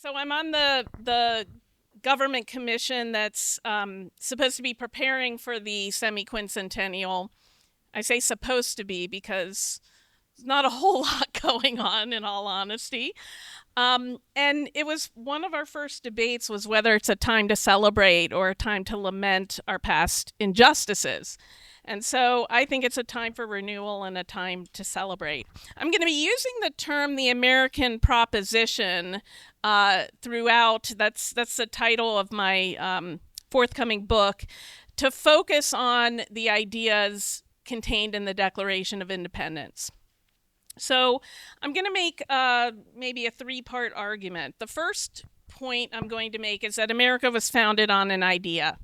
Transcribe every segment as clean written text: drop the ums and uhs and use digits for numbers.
So I'm on the government commission that's supposed to be preparing for the Semiquincentennial. I say supposed to be because there's not a whole lot going on, in all honesty. And it was one of our first debates was whether it's a time to celebrate or a time to lament our past injustices. And so I think it's a time for renewal and a time to celebrate. I'm going to be using the term the American proposition throughout. That's the title of my forthcoming book, to focus on the ideas contained in the Declaration of Independence. So I'm going to make maybe a three-part argument. The first point I'm going to make is that America was founded on an idea.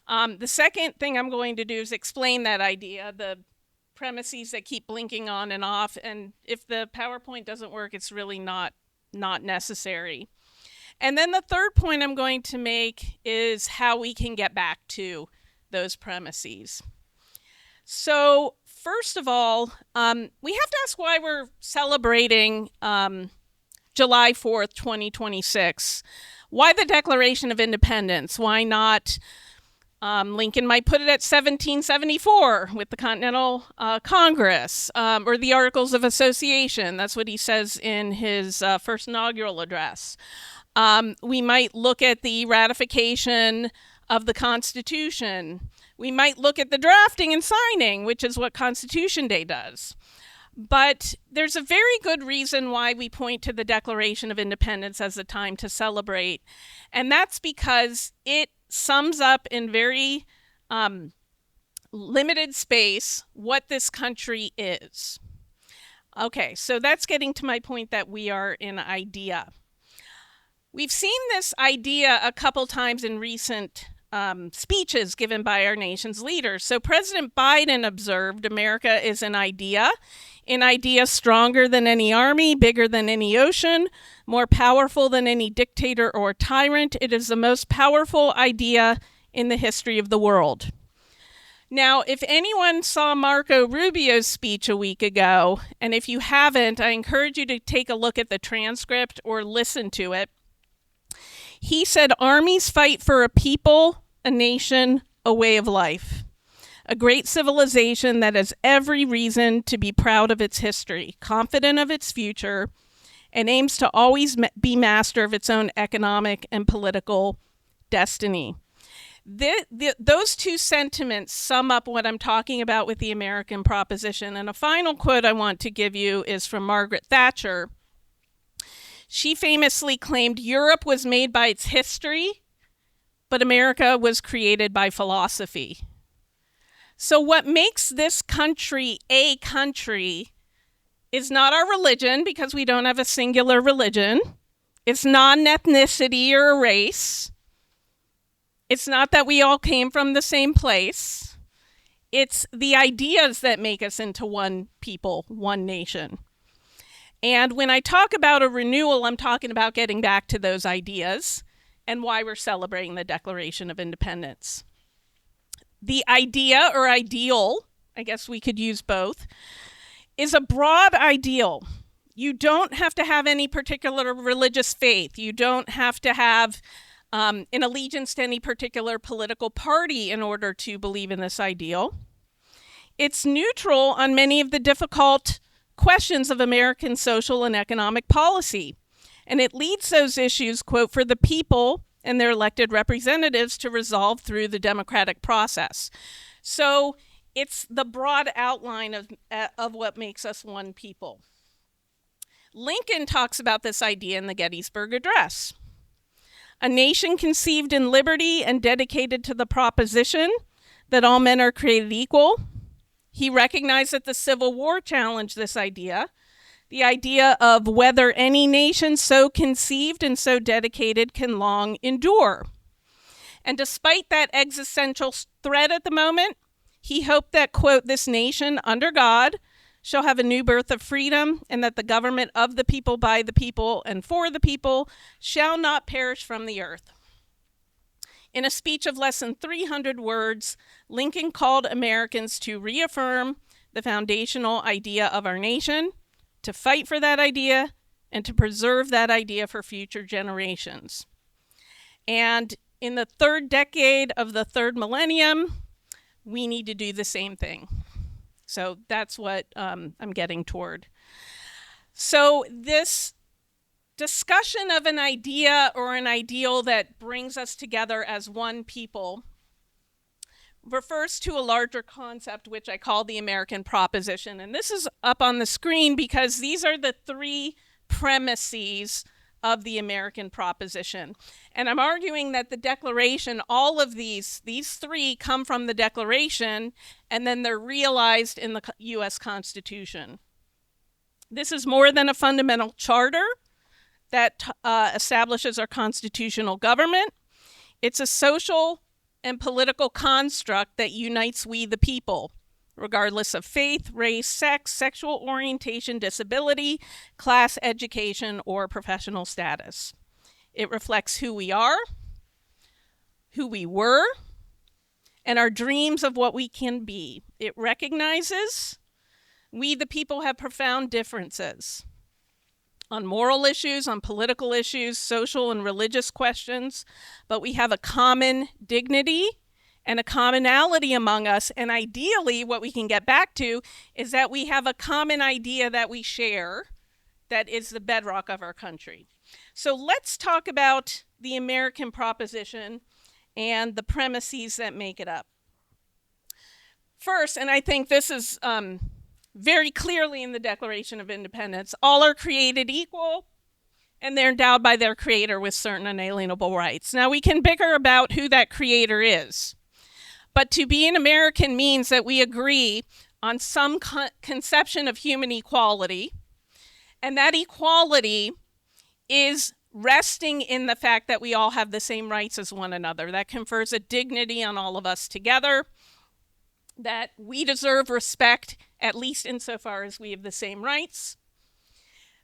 The second thing I'm going to do is explain that idea, the premises that keep blinking on and off, and if the PowerPoint doesn't work, it's really not necessary. And then the third point I'm going to make is how we can get back to those premises. So first of all, we have to ask why we're celebrating July 4th, 2026. Why the Declaration of Independence? Why not, Lincoln might put it at 1774 with the Continental Congress, or the Articles of Association. That's what he says in his first inaugural address. We might look at the ratification of the Constitution. We might look at the drafting and signing, which is what Constitution Day does. But there's a very good reason why we point to the Declaration of Independence as a time to celebrate, and that's because it sums up in very limited space what this country is. Okay, so that's getting to my point that we are an idea. We've seen this idea a couple times in recent speeches given by our nation's leaders. So President Biden observed America is an idea stronger than any army, bigger than any ocean, more powerful than any dictator or tyrant. It is the most powerful idea in the history of the world. Now, if anyone saw Marco Rubio's speech a week ago, and if you haven't, I encourage you to take a look at the transcript or listen to it. He said, armies fight for a people, a nation, a way of life, a great civilization that has every reason to be proud of its history, confident of its future, and aims to always be master of its own economic and political destiny. Those two sentiments sum up what I'm talking about with the American proposition. And a final quote I want to give you is from Margaret Thatcher. She famously claimed Europe was made by its history, but America was created by philosophy. So what makes this country a country is not our religion, because we don't have a singular religion. It's not an ethnicity or a race. It's not that we all came from the same place. It's the ideas that make us into one people, one nation. And when I talk about a renewal, I'm talking about getting back to those ideas and why we're celebrating the Declaration of Independence. The idea, or ideal, I guess we could use both, is a broad ideal. You don't have to have any particular religious faith. You don't have to have an allegiance to any particular political party in order to believe in this ideal. It's neutral on many of the difficult questions of American social and economic policy. And it leads those issues, quote, for the people and their elected representatives to resolve through the democratic process. So it's the broad outline of what makes us one people. Lincoln talks about this idea in the Gettysburg Address. A nation conceived in liberty and dedicated to the proposition that all men are created equal. He recognized that the Civil War challenged this idea, the idea of whether any nation so conceived and so dedicated can long endure. And despite that existential threat at the moment, he hoped that, quote, this nation under God shall have a new birth of freedom, and that the government of the people, by the people, and for the people shall not perish from the earth. In a speech of less than 300 words, Lincoln called Americans to reaffirm the foundational idea of our nation, to fight for that idea, and to preserve that idea for future generations. And in the third decade of the third millennium, we need to do the same thing. So that's what I'm getting toward. So this discussion of an idea or an ideal that brings us together as one people refers to a larger concept, which I call the American proposition. And this is up on the screen because these are the three premises of the American proposition. And I'm arguing that the Declaration, all of these three come from the Declaration, and then they're realized in the U.S. Constitution. This is more than a fundamental charter that establishes our constitutional government. It's a social and political construct that unites we the people, regardless of faith, race, sex, sexual orientation, disability, class, education, or professional status. It reflects who we are, who we were, and our dreams of what we can be. It recognizes we the people have profound differences on moral issues, on political issues, social and religious questions, but we have a common dignity and a commonality among us. And ideally, what we can get back to is that we have a common idea that we share that is the bedrock of our country. So let's talk about the American proposition and the premises that make it up. First, and I think this is very clearly in the Declaration of Independence, all are created equal and they're endowed by their creator with certain unalienable rights. Now, we can bicker about who that creator is, but to be an American means that we agree on some conception of human equality, and that equality is resting in the fact that we all have the same rights as one another. That confers a dignity on all of us together, that we deserve respect, at least insofar as we have the same rights.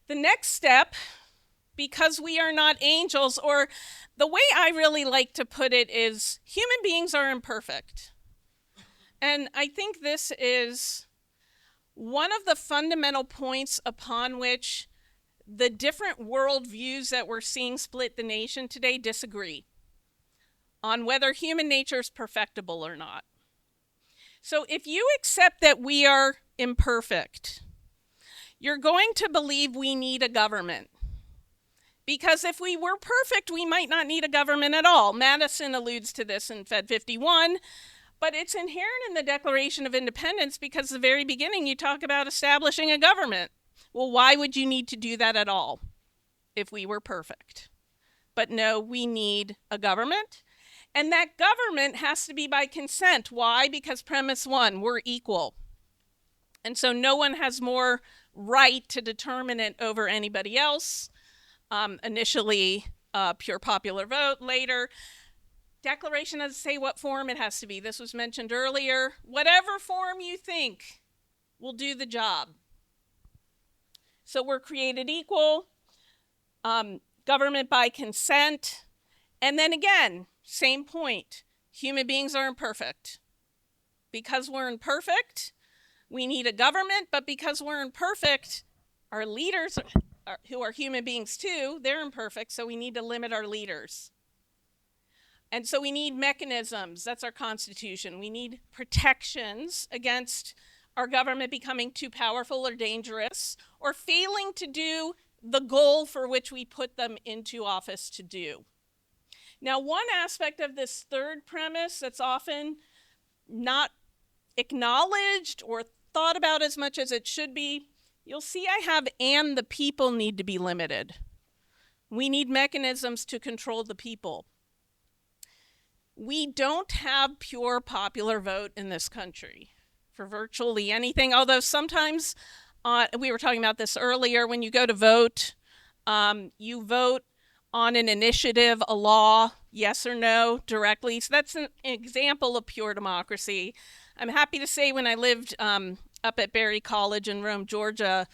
The next step, because we are not angels, or the way I really like to put it is human beings are imperfect. And I think this is one of the fundamental points upon which the different worldviews that we're seeing split the nation today disagree on whether human nature is perfectible or not. So if you accept that we are imperfect, you're going to believe we need a government. Because if we were perfect, we might not need a government at all. Madison alludes to this in Fed 51, but it's inherent in the Declaration of Independence because at the very beginning you talk about establishing a government. Well, why would you need to do that at all if we were perfect? But no, we need a government. And that government has to be by consent. Why? Because premise one, we're equal. And so no one has more right to determine it over anybody else. Initially, pure popular vote. Later, Declaration doesn't say what form it has to be. This was mentioned earlier. Whatever form you think will do the job. So we're created equal, government by consent. And then again, same point. Human beings are imperfect. Because we're imperfect, we need a government, but because we're imperfect, our leaders, who are human beings too, they're imperfect, so we need to limit our leaders. And so we need mechanisms, that's our Constitution. We need protections against our government becoming too powerful or dangerous, or failing to do the goal for which we put them into office to do. Now, one aspect of this third premise that's often not acknowledged or thought about as much as it should be, you'll see I have "and the people need to be limited." We need mechanisms to control the people. We don't have pure popular vote in this country for virtually anything, although sometimes, we were talking about this earlier, when you go to vote, you vote on an initiative, a law, yes or no, directly. So that's an example of pure democracy. I'm happy to say when I lived up at Berry College in Rome, Georgia,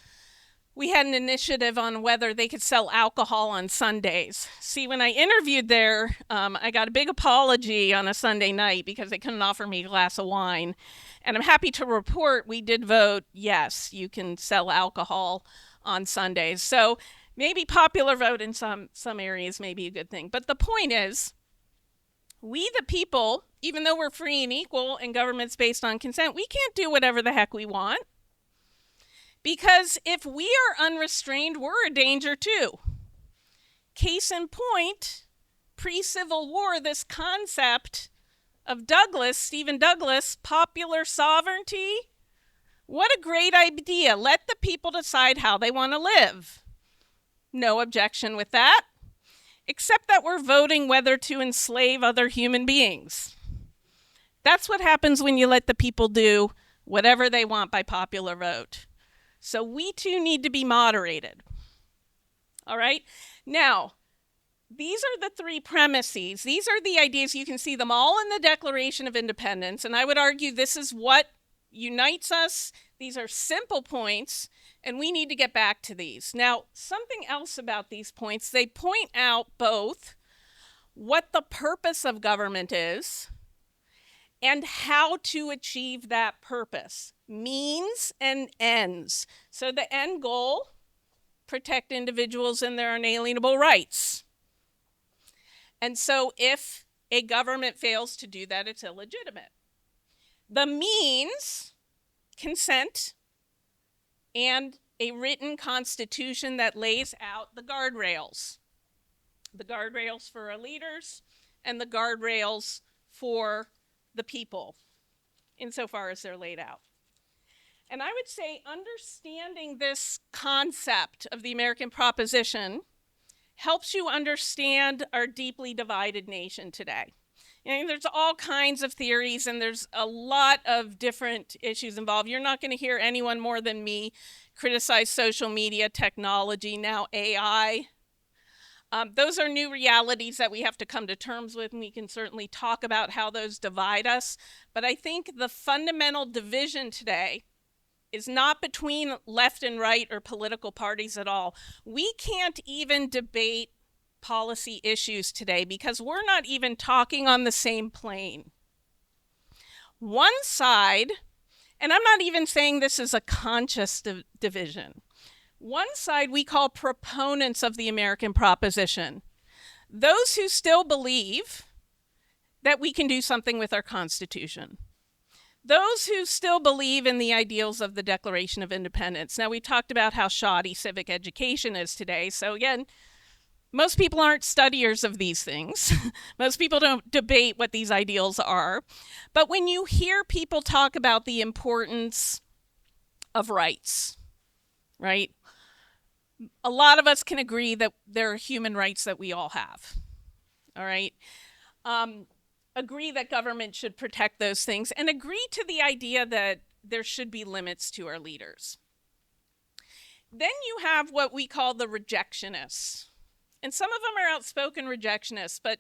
we had an initiative on whether they could sell alcohol on Sundays. See, when I interviewed there, I got a big apology on a Sunday night because they couldn't offer me a glass of wine. And I'm happy to report we did vote, yes, you can sell alcohol on Sundays. So Maybe popular vote in some areas may be a good thing. But the point is, we the people, even though we're free and equal and government's based on consent, we can't do whatever the heck we want. Because if we are unrestrained, we're a danger too. Case in point, pre-Civil War, this concept of Douglas, Stephen Douglas, popular sovereignty. What a great idea. Let the people decide how they want to live. No objection with that, except that we're voting whether to enslave other human beings. That's what happens when you let the people do whatever they want by popular vote. So we too need to be moderated. All right? Now, these are the three premises. These are the ideas. You can see them all in the Declaration of Independence. And I would argue this is what unites us. These are simple points, and we need to get back to these. Now, something else about these points, they point out both what the purpose of government is and how to achieve that purpose. Means and ends. So the end goal, protect individuals and their unalienable rights. And so if a government fails to do that, it's illegitimate. The means, consent, and a written constitution that lays out the guardrails. The guardrails for our leaders and the guardrails for the people, insofar as they're laid out. And I would say understanding this concept of the American proposition helps you understand our deeply divided nation today. And there's all kinds of theories, and there's a lot of different issues involved. You're not going to hear anyone more than me criticize social media, technology, now AI. Those are new realities that we have to come to terms with, and we can certainly talk about how those divide us. But I think the fundamental division today is not between left and right or political parties at all. We can't even debate policy issues today because we're not even talking on the same plane. One side, and I'm not even saying this is a conscious division, one side we call proponents of the American proposition. Those who still believe that we can do something with our Constitution. Those who still believe in the ideals of the Declaration of Independence. Now, we talked about how shoddy civic education is today. So again, most people aren't studiers of these things. Most people don't debate what these ideals are. But when you hear people talk about the importance of rights, right? A lot of us can agree that there are human rights that we all have, all right? Agree that government should protect those things, and agree to the idea that there should be limits to our leaders. Then you have what we call the rejectionists. And some of them are outspoken rejectionists, but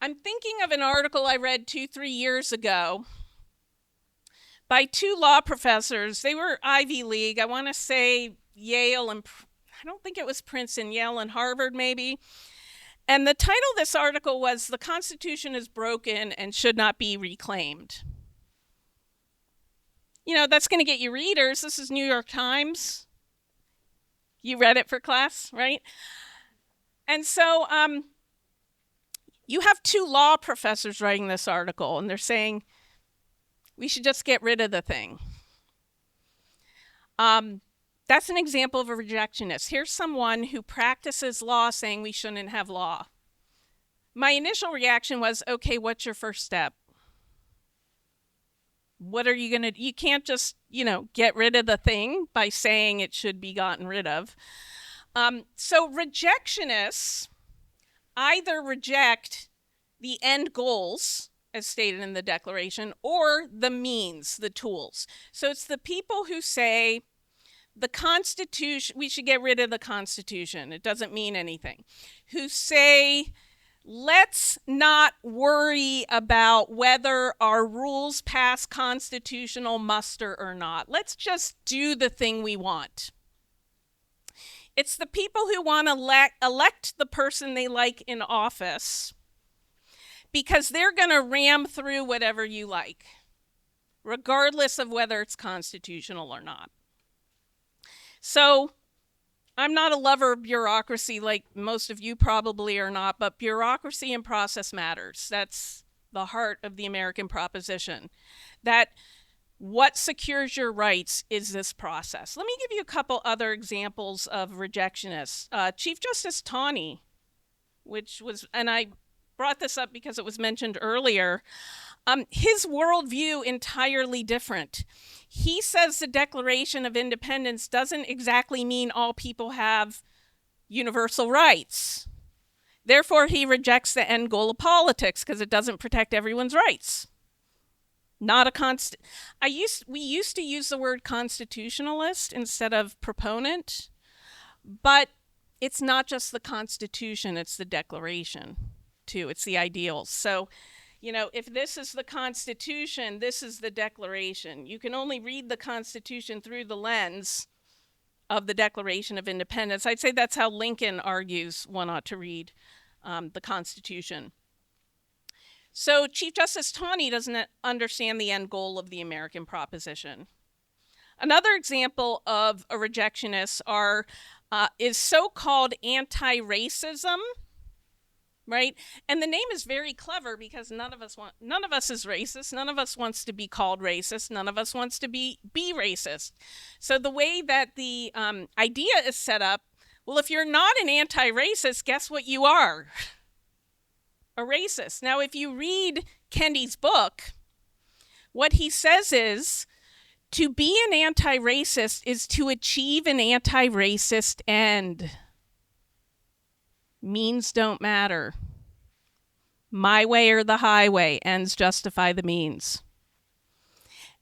I'm thinking of an article I read 2-3 years ago by two law professors. They were Ivy League. I want to say Yale, and I don't think it was Princeton, Yale and Harvard maybe. And the title of this article was, "The Constitution is Broken and Should Not Be Reclaimed." You know, that's going to get you readers. This is New York Times. You read it for class, right? And so you have two law professors writing this article, and they're saying, we should just get rid of the thing. That's an example of a rejectionist. Here's someone who practices law saying we shouldn't have law. My initial reaction was, okay, what's your first step? What are you going to, you can't just, get rid of the thing by saying it should be gotten rid of. So rejectionists either reject the end goals, as stated in the Declaration, or the means, the tools. So it's the people who say, the Constitution, we should get rid of the Constitution, it doesn't mean anything. Who say, let's not worry about whether our rules pass constitutional muster or not. Let's just do the thing we want. It's the people who want to elect the person they like in office because they're going to ram through whatever you like, regardless of whether it's constitutional or not. So I'm not a lover of bureaucracy like most of you probably are not, but bureaucracy and process matters. That's the heart of the American proposition. That what secures your rights is this process. Let me give you a couple other examples of rejectionists. Chief Justice Taney, which was, and I brought this up because it was mentioned earlier, his worldview entirely different. He says the Declaration of Independence doesn't exactly mean all people have universal rights. Therefore, he rejects the end goal of politics because it doesn't protect everyone's rights. Not a we used to use the word constitutionalist instead of proponent, but it's not just the Constitution, it's the Declaration too. It's the ideals. So, you know, if this is the Constitution, this is the Declaration. You can only read the Constitution through the lens of the Declaration of Independence. I'd say that's how Lincoln argues one ought to read the Constitution. So Chief Justice Taney doesn't understand the end goal of the American proposition. Another example of a rejectionist is so-called anti-racism, right? And the name is very clever because none of us is racist. None of us wants to be called racist. None of us wants to be racist. So the way that the idea is set up, well, if you're not an anti-racist, guess what you are? A racist. Now, if you read Kennedy's book, what he says is to be an anti-racist is to achieve an anti-racist end. Means don't matter. My way or the highway, ends justify the means.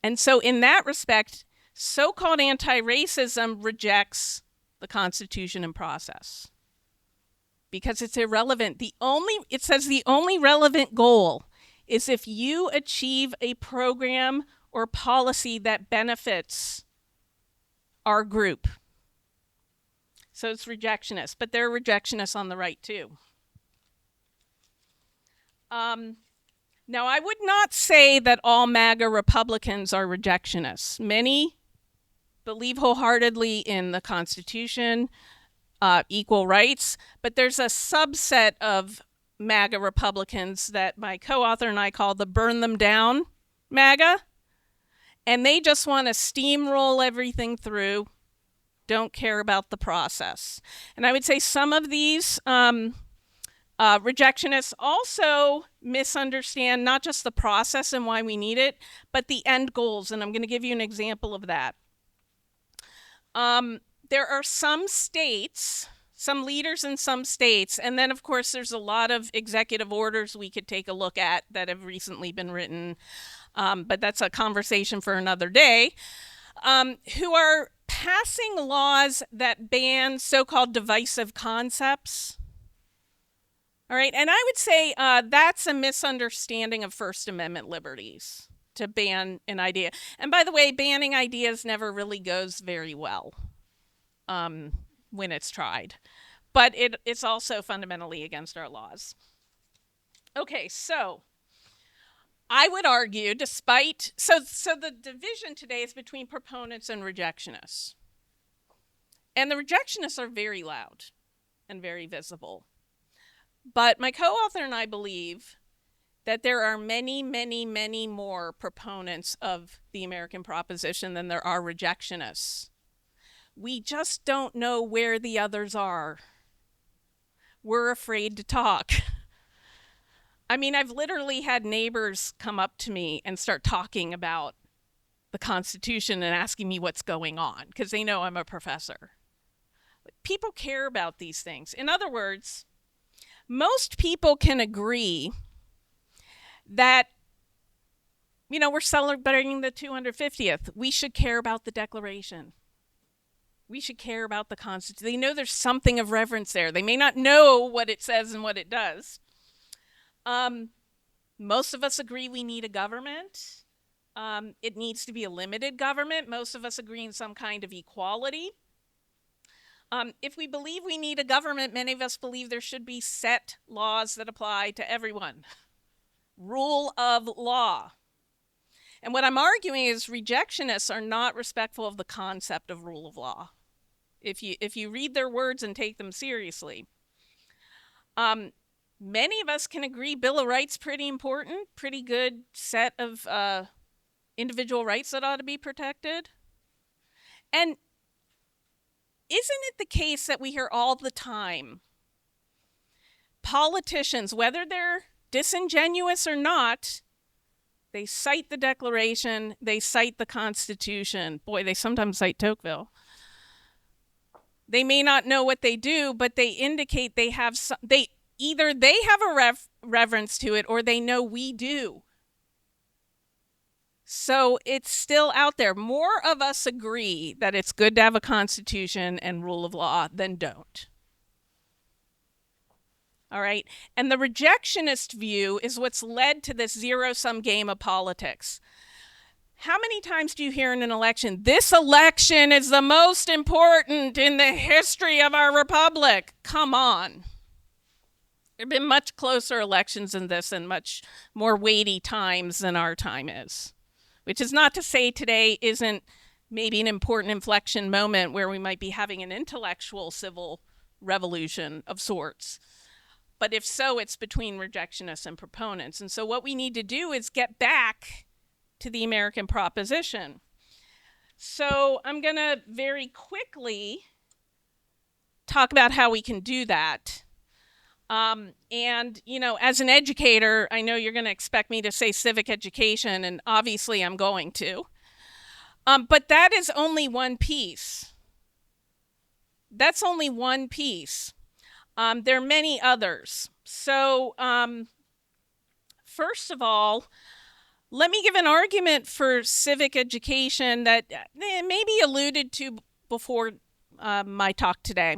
And so in that respect, so-called anti-racism rejects the Constitution and process because it's irrelevant. It says the only relevant goal is if you achieve a program or policy that benefits our group. So it's rejectionist, but there are rejectionists on the right too. Now, I would not say that all MAGA Republicans are rejectionists. Many believe wholeheartedly in the Constitution, equal rights, but there's a subset of MAGA Republicans that my co-author and I call the burn them down MAGA, and they just want to steamroll everything through, don't care about the process. And I would say some of these rejectionists also misunderstand not just the process and why we need it, but the end goals, and I'm going to give you an example of that. There are some states, some leaders in some states, and then of course there's a lot of executive orders we could take a look at that have recently been written, but that's a conversation for another day, who are passing laws that ban so-called divisive concepts. All right, and I would say that's a misunderstanding of First Amendment liberties to ban an idea. And by the way, banning ideas never really goes very well when it's tried. But it's also fundamentally against our laws. Okay, so I would argue despite, so the division today is between proponents and rejectionists. And the rejectionists are very loud and very visible. But my co-author and I believe that there are many, many, many more proponents of the American proposition than there are rejectionists. We just don't know where the others are. We're afraid to talk. I mean, I've literally had neighbors come up to me and start talking about the Constitution and asking me what's going on because they know I'm a professor. People care about these things. In other words, most people can agree that, you know, we're celebrating the 250th. We should care about the Declaration. We should care about the Constitution. They know there's something of reverence there. They may not know what it says and what it does. Most of us agree we need a government. It needs to be a limited government. Most of us agree in some kind of equality. If we believe we need a government, many of us believe there should be set laws that apply to everyone. Rule of law. And what I'm arguing is rejectionists are not respectful of the concept of rule of law. if you read their words and take them seriously. Many of us can agree Bill of Rights pretty important, pretty good set of individual rights that ought to be protected. And isn't it the case that we hear all the time politicians, whether they're disingenuous or not, they cite the Declaration, they cite the Constitution. Boy, they sometimes cite Tocqueville. They may not know what they do, but they indicate they have either they have a reverence to it or they know we do. So it's still out there. More of us agree that it's good to have a constitution and rule of law than don't. All right. And the rejectionist view is what's led to this zero-sum game of politics. How many times do you hear in an election, this election is the most important in the history of our republic? Come on. There have been much closer elections than this and much more weighty times than our time is. Which is not to say today isn't maybe an important inflection moment where we might be having an intellectual civil revolution of sorts. But if so, it's between rejectionists and proponents. And so what we need to do is get back to the American proposition. So I'm going to very quickly talk about how we can do that. And, you know, as an educator, I know you're going to expect me to say civic education, and obviously I'm going to. But that is only one piece. That's only one piece. There are many others. So, first of all, let me give an argument for civic education that may be alluded to before my talk today.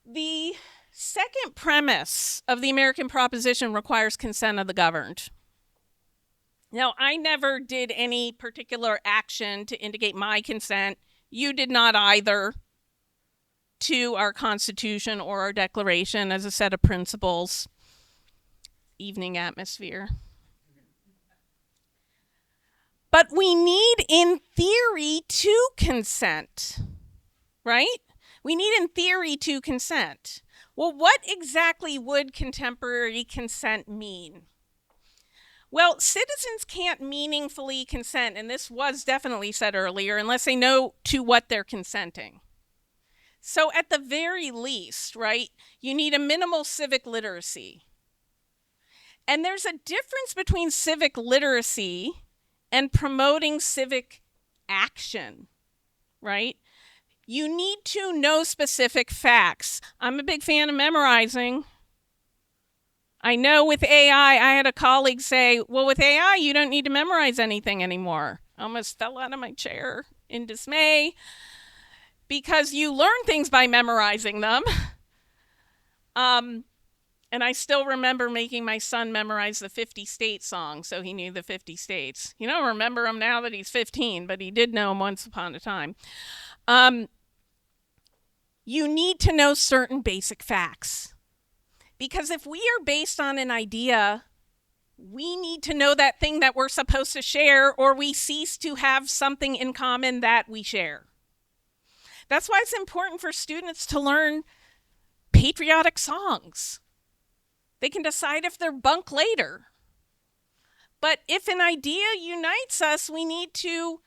The second premise of the American proposition requires consent of the governed. Now, I never did any particular action to indicate my consent. You did not either to our Constitution or our Declaration as a set of principles. Evening atmosphere. But we need, in theory, to consent, right? We need, in theory, to consent. Well, what exactly would contemporary consent mean? Well, citizens can't meaningfully consent, and this was definitely said earlier, unless they know to what they're consenting. So at the very least, right, you need a minimal civic literacy. And there's a difference between civic literacy and promoting civic action, right? You need to know specific facts. I'm a big fan of memorizing. I know with AI, I had a colleague say, well, with AI, you don't need to memorize anything anymore. I almost fell out of my chair in dismay because you learn things by memorizing them. And I still remember making my son memorize the 50 State song so he knew the 50 states. You don't remember him now that he's 15, but he did know him once upon a time. You need to know certain basic facts. Because if we are based on an idea, we need to know that thing that we're supposed to share, or we cease to have something in common that we share. That's why it's important for students to learn patriotic songs. They can decide if they're bunk later. But if an idea unites us, we need to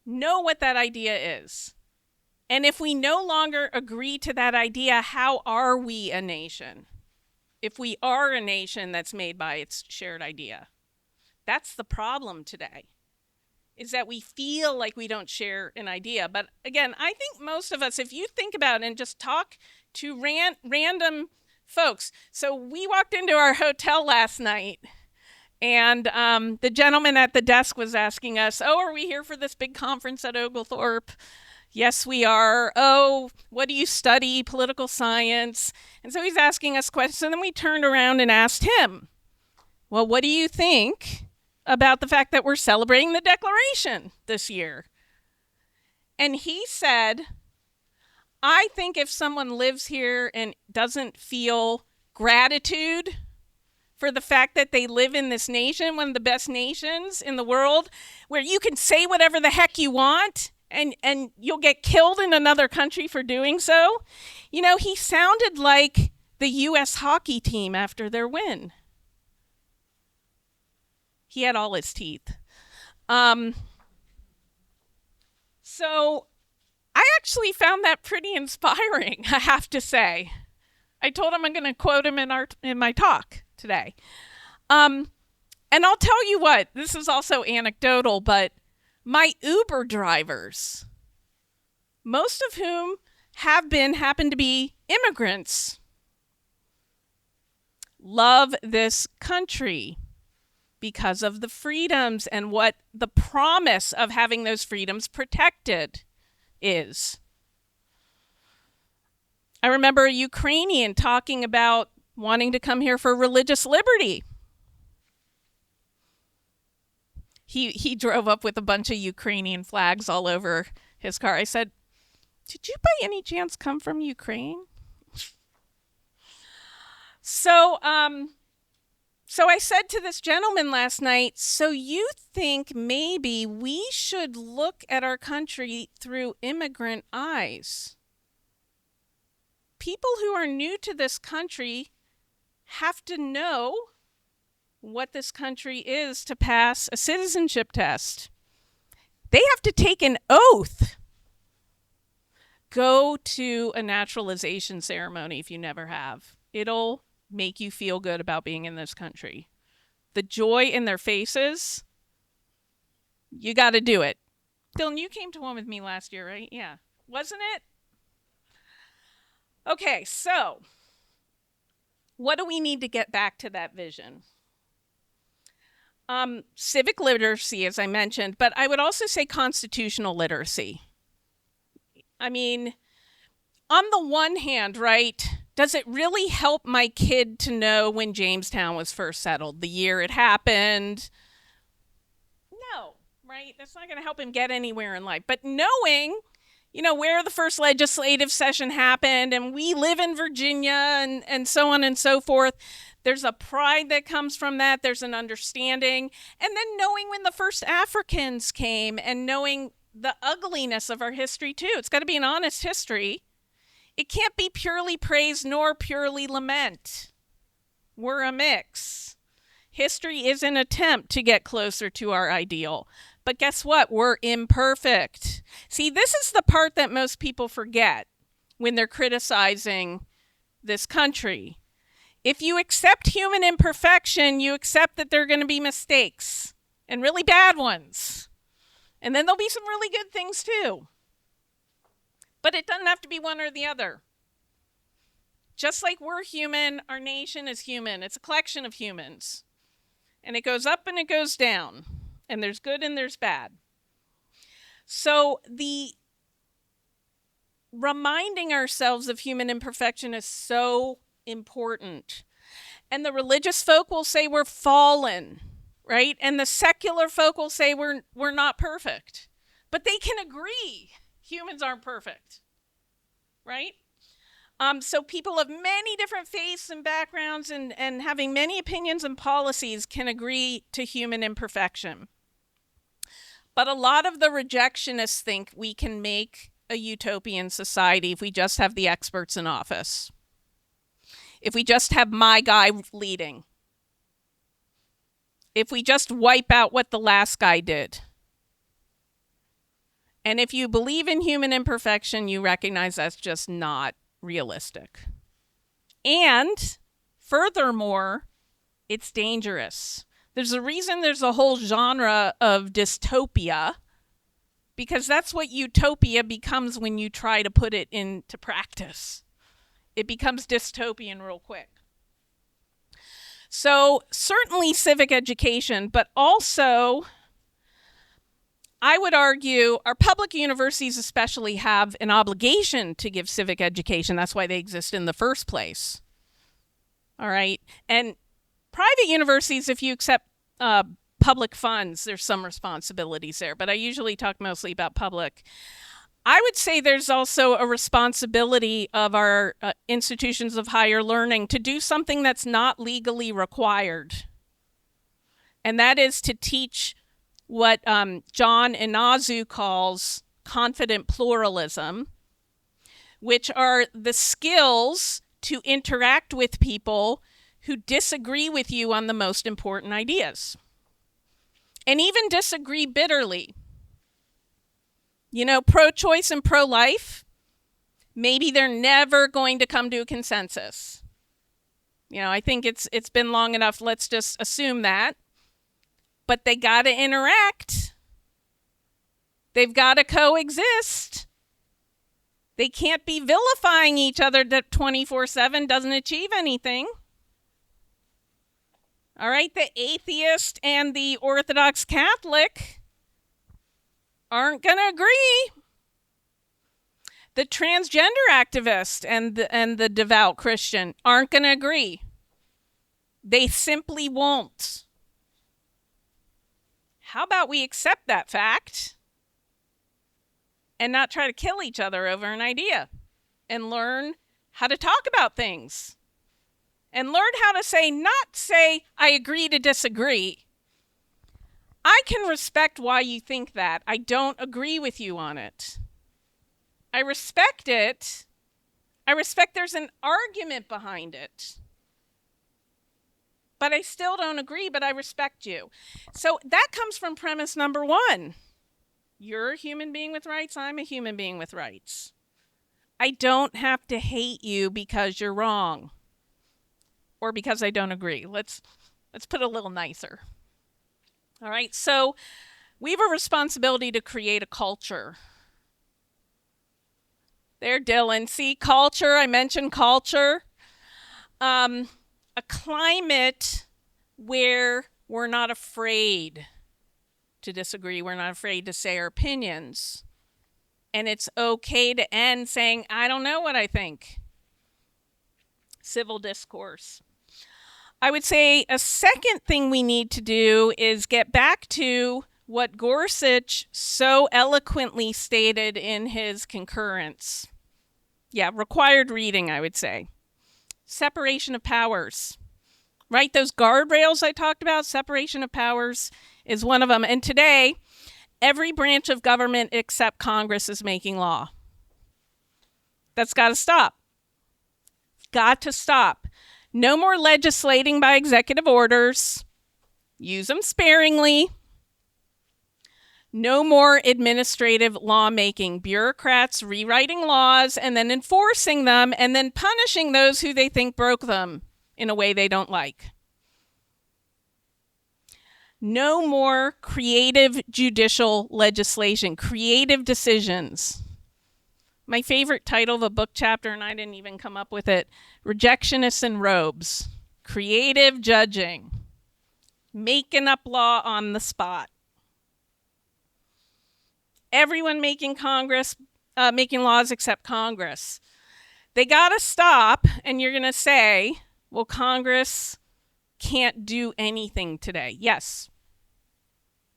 know what that idea is. And if we no longer agree to that idea, how are we a nation? If we are a nation that's made by its shared idea. That's the problem today, is that we feel like we don't share an idea. But again, I think most of us, if you think about it and just talk to random folks. So we walked into our hotel last night, and the gentleman at the desk was asking us, oh, are we here for this big conference at Oglethorpe? Yes, we are. Oh, what do you study? Political science. And so he's asking us questions. And then we turned around and asked him, well, what do you think about the fact that we're celebrating the Declaration this year? And he said, I think if someone lives here and doesn't feel gratitude for the fact that they live in this nation, one of the best nations in the world, where you can say whatever the heck you want, and you'll get killed in another country for doing so. You know, he sounded like the U.S. hockey team after their win. He had all his teeth. So I actually found that pretty inspiring, I have to say. I told him I'm going to quote him in my talk today. And I'll tell you what, this is also anecdotal, but my Uber drivers, most of whom happen to be immigrants, love this country because of the freedoms and what the promise of having those freedoms protected is. I remember a Ukrainian talking about wanting to come here for religious liberty. He drove up with a bunch of Ukrainian flags all over his car. I said, "Did you by any chance come from Ukraine?" So I said to this gentleman last night, so you think maybe we should look at our country through immigrant eyes? People who are new to this country have to know what this country is to pass a citizenship test. They have to take an oath. Go to a naturalization ceremony if you never have. It'll make you feel good about being in this country. The joy in their faces, you got to do it. Dylan, you came to one with me last year, right? Yeah. Wasn't it? Okay, so what do we need to get back to that vision? Civic literacy, as I mentioned, but I would also say constitutional literacy. I mean, on the one hand, right, does it really help my kid to know when Jamestown was first settled, the year it happened? No, right? That's not going to help him get anywhere in life. But knowing, you know, where the first legislative session happened, and we live in Virginia, and so on and so forth, there's a pride that comes from that. There's an understanding. And then knowing when the first Africans came and knowing the ugliness of our history, too. It's got to be an honest history. It can't be purely praise nor purely lament. We're a mix. History is an attempt to get closer to our ideal. But guess what? We're imperfect. See, this is the part that most people forget when they're criticizing this country. If you accept human imperfection, you accept that there are going to be mistakes, and really bad ones. And then there'll be some really good things too. But it doesn't have to be one or the other. Just like we're human, our nation is human. It's a collection of humans. And it goes up and it goes down. And there's good and there's bad. So the reminding ourselves of human imperfection is so important. And the religious folk will say we're fallen, right? And the secular folk will say we're not perfect. But they can agree humans aren't perfect, right? So people of many different faiths and backgrounds and having many opinions and policies can agree to human imperfection. But a lot of the rejectionists think we can make a utopian society if we just have the experts in office. If we just have my guy leading. If we just wipe out what the last guy did. And if you believe in human imperfection, you recognize that's just not realistic. And furthermore, it's dangerous. There's a reason there's a whole genre of dystopia, because that's what utopia becomes when you try to put it into practice. It becomes dystopian real quick. So certainly civic education, but also I would argue our public universities especially have an obligation to give civic education. That's why they exist in the first place. All right. And private universities, if you accept public funds, there's some responsibilities there. But I usually talk mostly about public. I would say there's also a responsibility of our institutions of higher learning to do something that's not legally required. And that is to teach what John Inazu calls confident pluralism, which are the skills to interact with people who disagree with you on the most important ideas, and even disagree bitterly. You know, pro-choice and pro-life, maybe they're never going to come to a consensus. You know, I think it's been long enough, let's just assume that. But they got to interact. They've got to coexist. They can't be vilifying each other that 24/7 doesn't achieve anything. All right, the atheist and the Orthodox Catholic aren't going to agree. The transgender activist and the devout Christian aren't going to agree. They simply won't. How about we accept that fact and not try to kill each other over an idea, and learn how to talk about things, and learn how to not say, I agree to disagree. I can respect why you think that. I don't agree with you on it. I respect it. I respect there's an argument behind it. But I still don't agree, but I respect you. So that comes from premise number 1. You're a human being with rights. I'm a human being with rights. I don't have to hate you because you're wrong or because I don't agree. Let's put it a little nicer. All right, so we have a responsibility to create a culture. There, Dylan. See, culture. I mentioned culture. A climate where we're not afraid to disagree. We're not afraid to say our opinions. And it's okay to end saying, I don't know what I think. Civil discourse. I would say a second thing we need to do is get back to what Gorsuch so eloquently stated in his concurrence. Yeah, required reading, I would say. Separation of powers. Right? Those guardrails I talked about, separation of powers is one of them. And today, every branch of government except Congress is making law. That's got to stop. Got to stop. No more legislating by executive orders. Use them sparingly. No more administrative lawmaking. Bureaucrats rewriting laws and then enforcing them and then punishing those who they think broke them in a way they don't like. No more creative judicial legislation, creative decisions. My favorite title of a book chapter, and I didn't even come up with it, Rejectionists in Robes. Creative judging. Making up law on the spot. Everyone making laws except Congress. They got to stop, and you're going to say, well, Congress can't do anything today. Yes,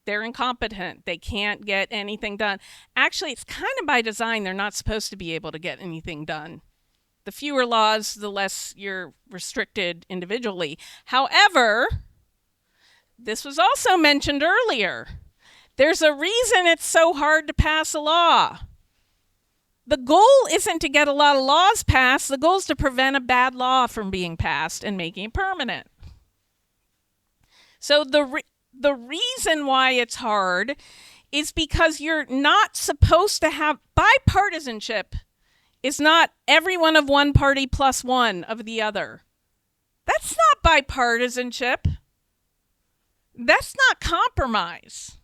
they're incompetent. They can't get anything done. Actually, it's kind of by design. They're not supposed to be able to get anything done. The fewer laws, the less you're restricted individually. However, this was also mentioned earlier. There's a reason it's so hard to pass a law. The goal isn't to get a lot of laws passed. The goal is to prevent a bad law from being passed and making it permanent. So the reason why it's hard is because you're not supposed to have bipartisanship. Is not everyone of one party plus one of the other. That's not bipartisanship. That's not compromise.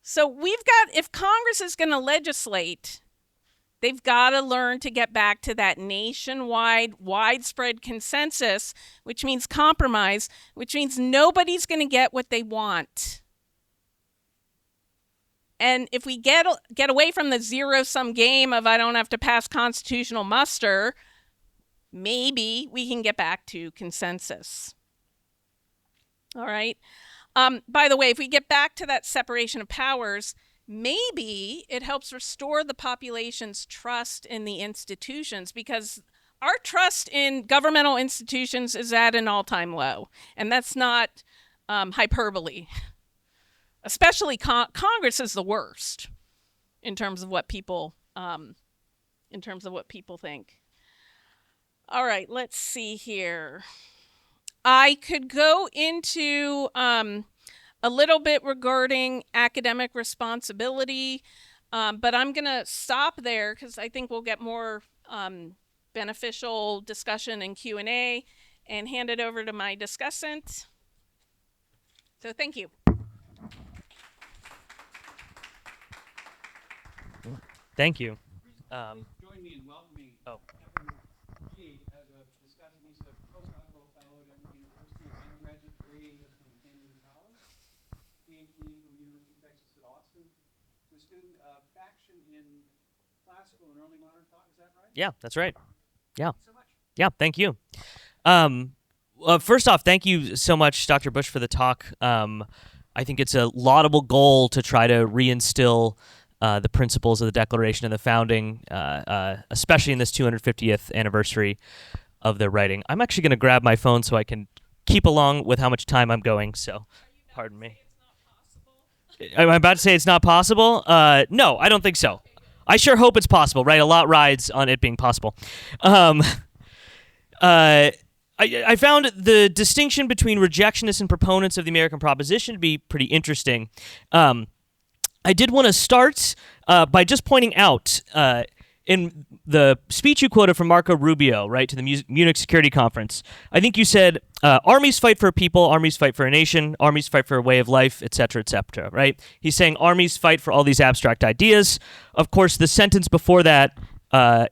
So if Congress is going to legislate, they've got to learn to get back to that nationwide, widespread consensus, which means compromise, which means nobody's going to get what they want. And if we get away from the zero-sum game of I don't have to pass constitutional muster, maybe we can get back to consensus. All right. By the way, if we get back to that separation of powers, maybe it helps restore the population's trust in the institutions, because our trust in governmental institutions is at an all-time low. And that's not hyperbole. Especially Congress is the worst. in terms of what people think. All right, let's see here. I could go into a little bit regarding academic responsibility, but I'm going to stop there because I think we'll get more beneficial discussion and Q&A, and hand it over to my discussant. So thank you. Thank you. Join me in welcoming Kevin G. as a discussant. He's a postdoctoral fellow at Emory University, undergraduate degree with Humane Studies, PhD from University of Texas at Austin. A student of faction in classical and early modern thought. Is that right? Yeah, that's right. Yeah. So much. Yeah, thank you. First off, thank you so much, Dr. Busch, for the talk. I think it's a laudable goal to try to reinstill the principles of the Declaration and the founding, especially in this 250th anniversary of their writing. I'm actually going to grab my phone so I can keep along with how much time I'm going, so pardon me. Am I about to say it's not possible? No, I don't think so. I sure hope it's possible, right? A lot rides on it being possible. I found the distinction between rejectionists and proponents of the American proposition to be pretty interesting. I did want to start by just pointing out in the speech you quoted from Marco Rubio, right, to the Munich Security Conference, I think you said, armies fight for a people, armies fight for a nation, armies fight for a way of life, et cetera, right? He's saying armies fight for all these abstract ideas. Of course, the sentence before that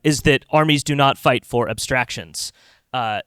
is that armies do not fight for abstractions.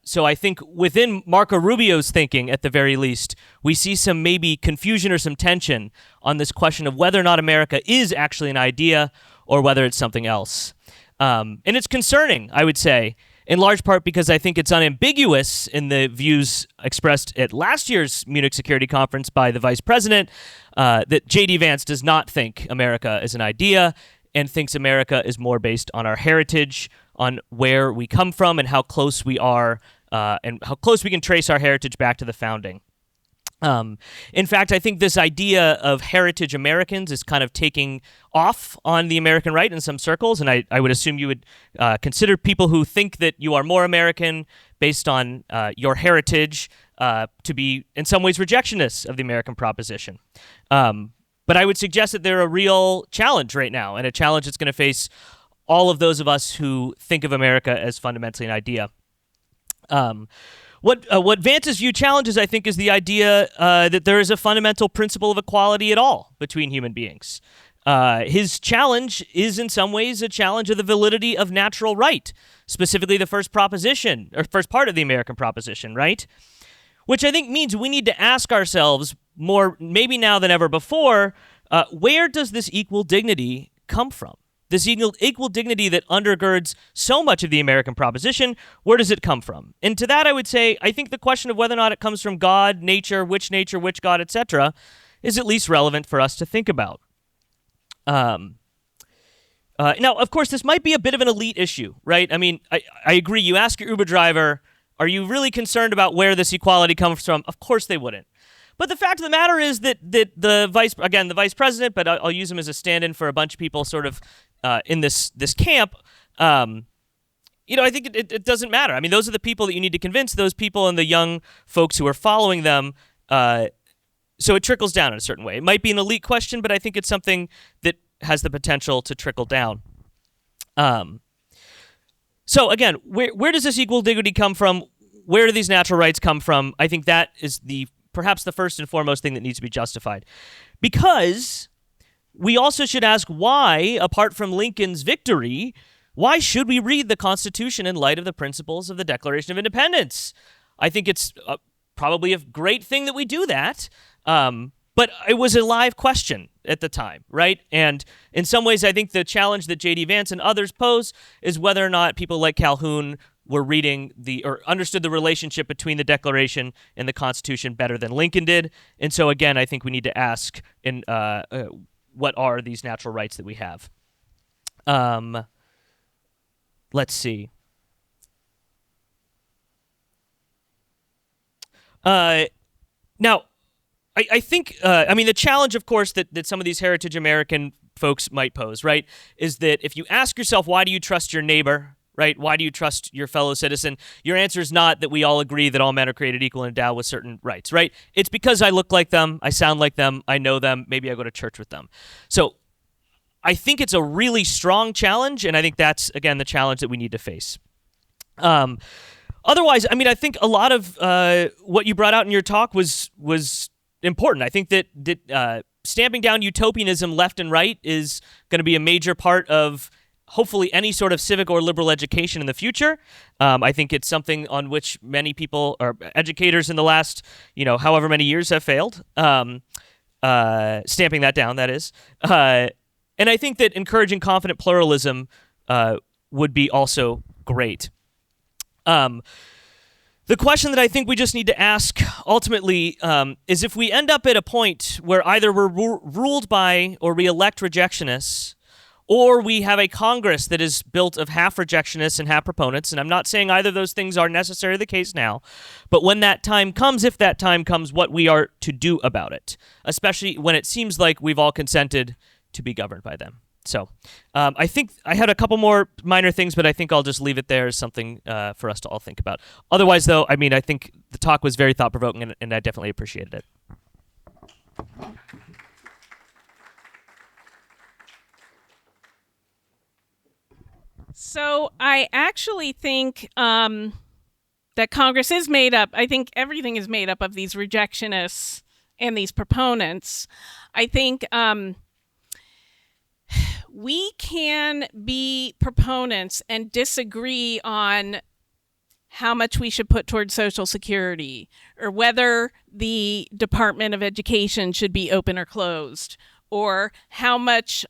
So I think within Marco Rubio's thinking, at the very least, we see some maybe confusion or some tension on this question of whether or not America is actually an idea or whether it's something else. And it's concerning, I would say, in large part because I think it's unambiguous in the views expressed at last year's Munich Security Conference by the Vice President that J.D. Vance does not think America is an idea and thinks America is more based on our heritage, on where we come from and how close we are and how close we can trace our heritage back to the founding. In fact, I think this idea of heritage Americans is kind of taking off on the American right in some circles, and I would assume you would consider people who think that you are more American based on your heritage to be, in some ways, rejectionists of the American proposition. But I would suggest that they're a real challenge right now, and a challenge that's going to face all of those of us who think of America as fundamentally an idea. What Vance's view challenges, I think, is the idea that there is a fundamental principle of equality at all between human beings. His challenge is, in some ways, a challenge of the validity of natural right, specifically the first proposition, or first part of the American proposition, right? Which I think means we need to ask ourselves more, maybe now than ever before, where does this equal dignity come from? This equal dignity that undergirds so much of the American proposition, where does it come from? And to that I would say, I think the question of whether or not it comes from God, nature, which God, etc., is at least relevant for us to think about. Now, of course, this might be a bit of an elite issue, right? I mean, I agree. You ask your Uber driver, are you really concerned about where this equality comes from? Of course they wouldn't. But the fact of the matter is that the vice president, but I'll use him as a stand-in for a bunch of people sort of in this camp, I think it doesn't matter. I mean, those are the people that you need to convince, those people and the young folks who are following them. So it trickles down in a certain way. It might be an elite question, but I think it's something that has the potential to trickle down. So again, where does this equal dignity come from? Where do these natural rights come from? I think that is perhaps the first and foremost thing that needs to be justified. Because we also should ask why, apart from Lincoln's victory, why should we read the Constitution in light of the principles of the Declaration of Independence? I think it's probably a great thing that we do that, but it was a live question at the time, right? And in some ways, I think the challenge that J.D. Vance and others pose is whether or not people like Calhoun were reading or understood the relationship between the Declaration and the Constitution better than Lincoln did. And so, again, I think we need to ask what are these natural rights that we have? Let's see. Now, I think, the challenge, of course, that some of these heritage American folks might pose, right, is that if you ask yourself, why do you trust your neighbor, right? Why do you trust your fellow citizen? Your answer is not that we all agree that all men are created equal and endowed with certain rights, right? It's because I look like them, I sound like them, I know them, maybe I go to church with them. So I think it's a really strong challenge, and I think that's, again, the challenge that we need to face. Otherwise, I mean, I think a lot of what you brought out in your talk was important. I think that stamping down utopianism left and right is going to be a major part of hopefully any sort of civic or liberal education in the future. I think it's something on which many people or educators in the last, however many years have failed. Stamping that down, that is. And I think that encouraging confident pluralism would be also great. The question that I think we just need to ask ultimately is if we end up at a point where either we're ruled by or we elect rejectionists, or we have a Congress that is built of half rejectionists and half proponents, and I'm not saying either of those things are necessarily the case now, but when that time comes, if that time comes, what we are to do about it, especially when it seems like we've all consented to be governed by them. So I think I had a couple more minor things, but I think I'll just leave it there as something for us to all think about. Otherwise, though, I mean, I think the talk was very thought-provoking, and I definitely appreciated it. So I actually think that Congress is made up. I think everything is made up of these rejectionists and these proponents. I think we can be proponents and disagree on how much we should put towards Social Security, or whether the Department of Education should be open or closed, or how much,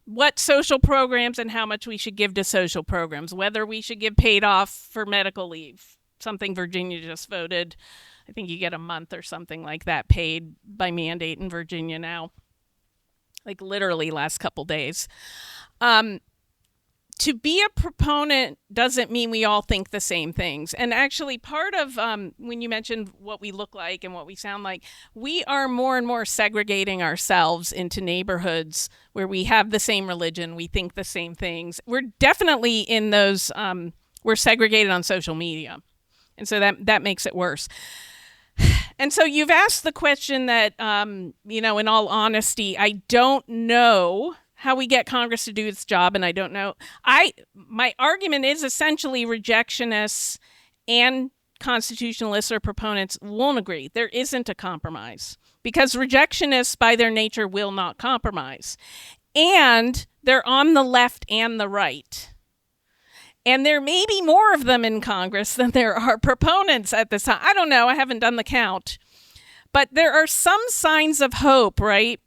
what social programs and how much we should give to social programs, whether we should give paid off for medical leave, something Virginia just voted. I think you get a month or something like that paid by mandate in Virginia now, like literally last couple days. To be a proponent doesn't mean we all think the same things. And actually part of when you mentioned what we look like and what we sound like, we are more and more segregating ourselves into neighborhoods where we have the same religion, we think the same things. We're definitely in those, we're segregated on social media. And so that makes it worse. And so you've asked the question that, in all honesty, I don't know how we get Congress to do its job, and I don't know. My argument is essentially rejectionists and constitutionalists or proponents won't agree. There isn't a compromise because rejectionists by their nature will not compromise. And they're on the left and the right. And there may be more of them in Congress than there are proponents at this time. I don't know. I haven't done the count. But there are some signs of hope, right?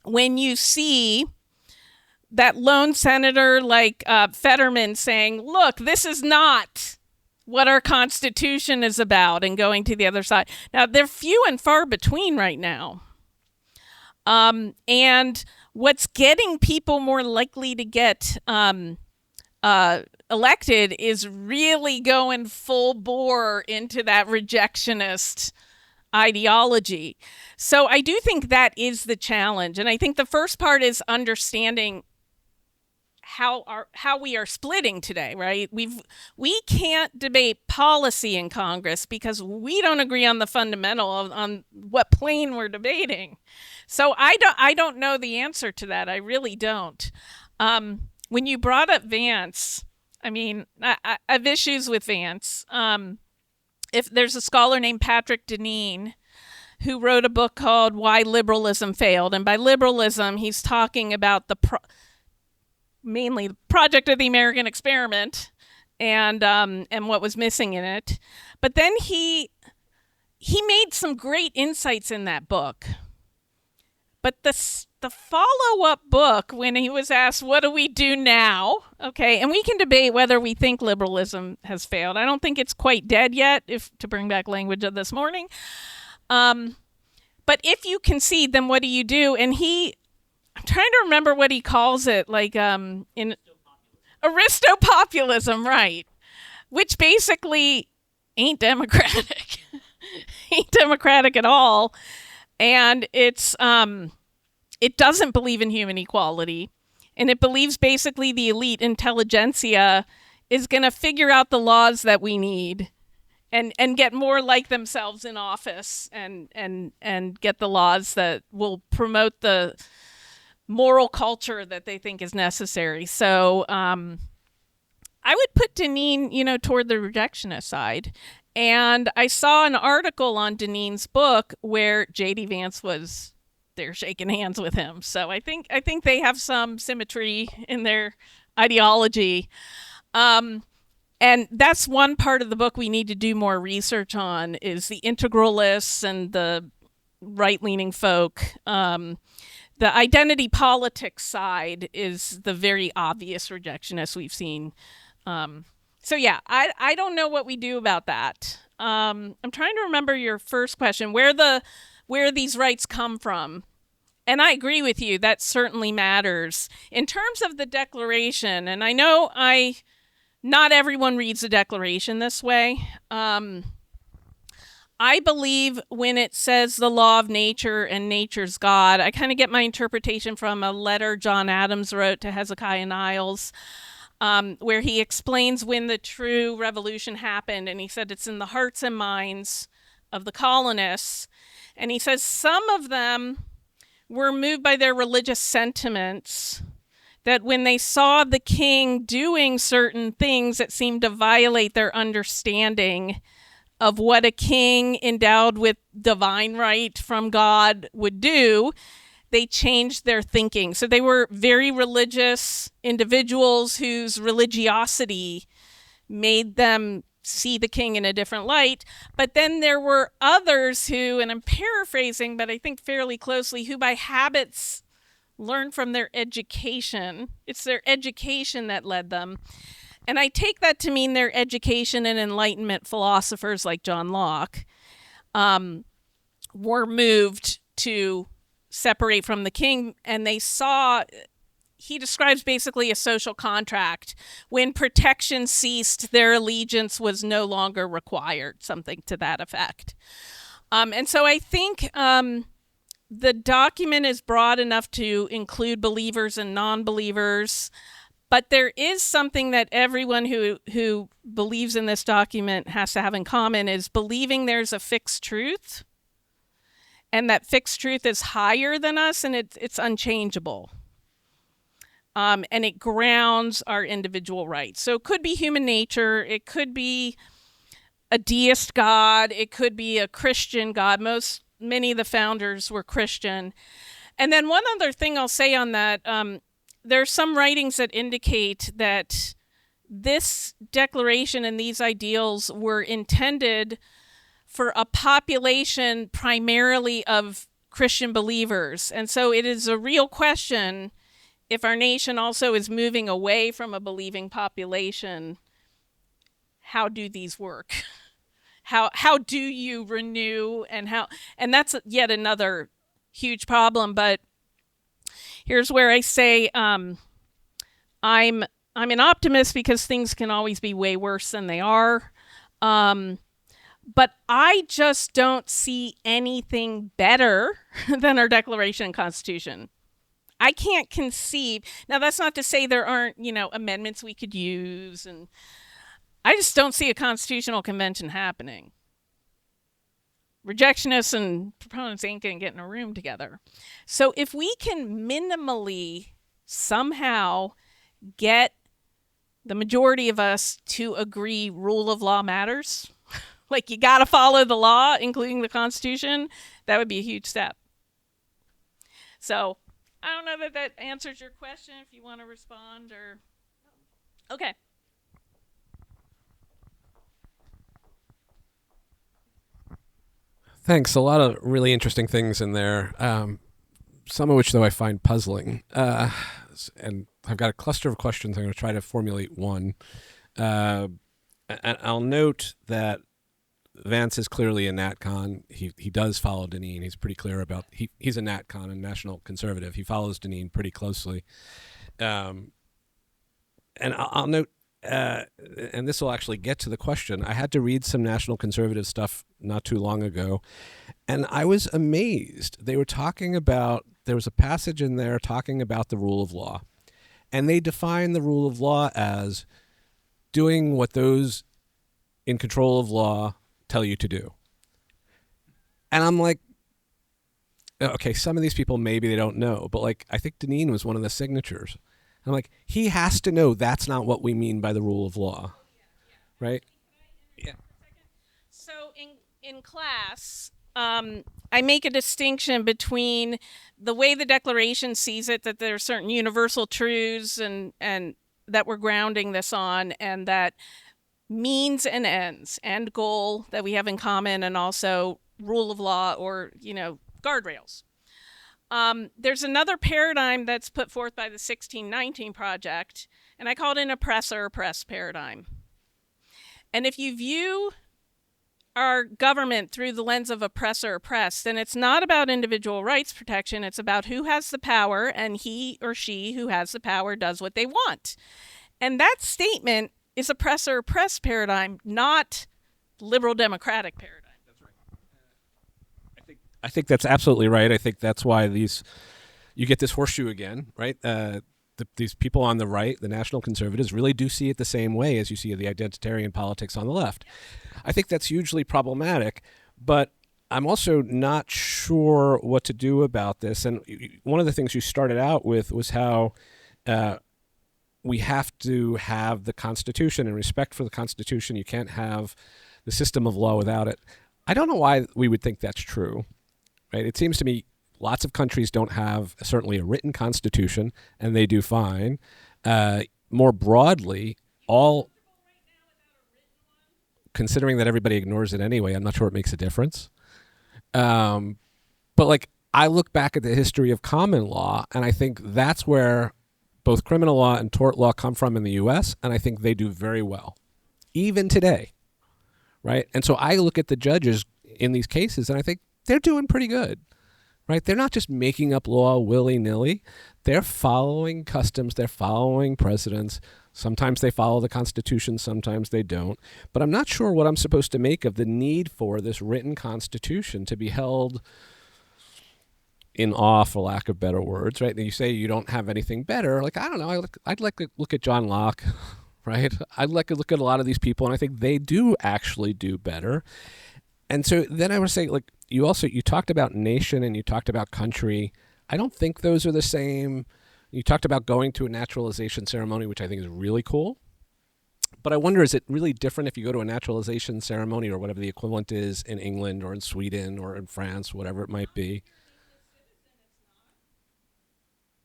When you see that lone senator like Fetterman saying, look, this is not what our Constitution is about, and going to the other side. Now, they're few and far between right now. And what's getting people more likely to get elected is really going full bore into that rejectionist ideology. So I do think that is the challenge. And I think the first part is understanding how we are splitting today, right? We can't debate policy in Congress because we don't agree on the fundamental on what plane we're debating. So I don't know the answer to that. I really don't. When you brought up Vance, I mean, I have issues with Vance. If there's a scholar named Patrick Deneen who wrote a book called Why Liberalism Failed, and by liberalism, he's talking about mainly the project of the American experiment and what was missing in it. But then he made some great insights in that book. But the follow-up book, when he was asked, what do we do now? Okay, and we can debate whether we think liberalism has failed. I don't think it's quite dead yet, to bring back language of this morning. But if you concede, then what do you do? And I'm trying to remember what he calls it, like in Aristopopulism, right? Which basically ain't democratic. Ain't democratic at all. And it's it doesn't believe in human equality, and it believes basically the elite intelligentsia is going to figure out the laws that we need and get more like themselves in office and get the laws that will promote the moral culture that they think is necessary. So I would put Deneen, toward the rejectionist side. And I saw an article on Deneen's book where J.D. Vance was there shaking hands with him. So I think they have some symmetry in their ideology. And that's one part of the book we need to do more research on is the integralists and the right-leaning folk. The identity politics side is the very obvious rejectionist we've seen. So yeah, I don't know what we do about that. I'm trying to remember your first question, where these rights come from. And I agree with you, that certainly matters. In terms of the Declaration, and I know not everyone reads the Declaration this way. I believe when it says the law of nature and nature's God, I kind of get my interpretation from a letter John Adams wrote to Hezekiah Niles, where he explains when the true revolution happened. And he said it's in the hearts and minds of the colonists. And he says some of them were moved by their religious sentiments, that when they saw the king doing certain things that seemed to violate their understanding of what a king endowed with divine right from God would do, they changed their thinking. So they were very religious individuals whose religiosity made them see the king in a different light. But then there were others who, and I'm paraphrasing, but I think fairly closely, who by habits learn from their education. It's their education that led them. And I take that to mean their education and Enlightenment philosophers like John Locke were moved to separate from the king, and they saw, he describes basically a social contract. When protection ceased, their allegiance was no longer required, something to that effect. And so I think the document is broad enough to include believers and non-believers, but there is something that everyone who believes in this document has to have in common, is believing there's a fixed truth, and that fixed truth is higher than us, and it's unchangeable. And it grounds our individual rights. So it could be human nature, it could be a deist God, it could be a Christian God. Many of the founders were Christian. And then one other thing I'll say on that, there are some writings that indicate that this declaration and these ideals were intended for a population primarily of Christian believers. And so it is a real question if our nation also is moving away from a believing population. How do these work? How do you renew, and that's yet another huge problem. But here's where I say I'm an optimist because things can always be way worse than they are. But I just don't see anything better than our Declaration and Constitution. I can't conceive. Now, that's not to say there aren't, amendments we could use, and I just don't see a constitutional convention happening. Rejectionists and proponents ain't going to get in a room together. So if we can minimally somehow get the majority of us to agree rule of law matters, like you got to follow the law, including the Constitution, that would be a huge step. So I don't know that answers your question, if you want to respond or... Okay. Thanks. A lot of really interesting things in there, some of which, though, I find puzzling. And I've got a cluster of questions. I'm going to try to formulate one. And I'll note that Vance is clearly a NatCon. He does follow Deneen. He's pretty clear about he's a NatCon, a national conservative. He follows Deneen pretty closely. And I'll note, and this will actually get to the question, I had to read some national conservative stuff not too long ago, and I was amazed. They were talking about there was a passage in there talking about the rule of law. And they define the rule of law as doing what those in control of law tell you to do. And I'm like, okay, some of these people, maybe they don't know, but like, I think Deneen was one of the signatures. I'm like, he has to know that's not what we mean by the rule of law, right? Yeah. So in class, I make a distinction between the way the Declaration sees it, that there are certain universal truths and that we're grounding this on, and that means and ends, end goal that we have in common, and also rule of law or, guardrails. There's another paradigm that's put forth by the 1619 Project, and I call it an oppressor-oppressed paradigm. And if you view our government through the lens of oppressor-oppressed, then it's not about individual rights protection, it's about who has the power, and he or she who has the power does what they want. And that statement is oppressor-oppressed paradigm, not liberal democratic paradigm. I think that's absolutely right. I think that's why you get this horseshoe again, right? These people on the right, the national conservatives, really do see it the same way as you see the identitarian politics on the left. I think that's hugely problematic, but I'm also not sure what to do about this. And one of the things you started out with was how we have to have the Constitution and respect for the Constitution. You can't have the system of law without it. I don't know why we would think that's true. Right? It seems to me lots of countries don't have certainly a written constitution, and they do fine. More broadly, considering that everybody ignores it anyway, I'm not sure it makes a difference. But like, I look back at the history of common law, and I think that's where both criminal law and tort law come from in the U.S., and I think they do very well, even today. Right? And so I look at the judges in these cases, and I think they're doing pretty good, right? They're not just making up law willy-nilly. They're following customs. They're following precedents. Sometimes they follow the Constitution. Sometimes they don't. But I'm not sure what I'm supposed to make of the need for this written Constitution to be held in awe, for lack of better words, right? And you say you don't have anything better. Like, I don't know. I'd like to look at John Locke, right? I'd like to look at a lot of these people, and I think they do actually do better. And so then I would say, like, you talked about nation and you talked about country. I don't think those are the same. You talked about going to a naturalization ceremony, which I think is really cool. But I wonder, is it really different if you go to a naturalization ceremony or whatever the equivalent is in England or in Sweden or in France, whatever it might be?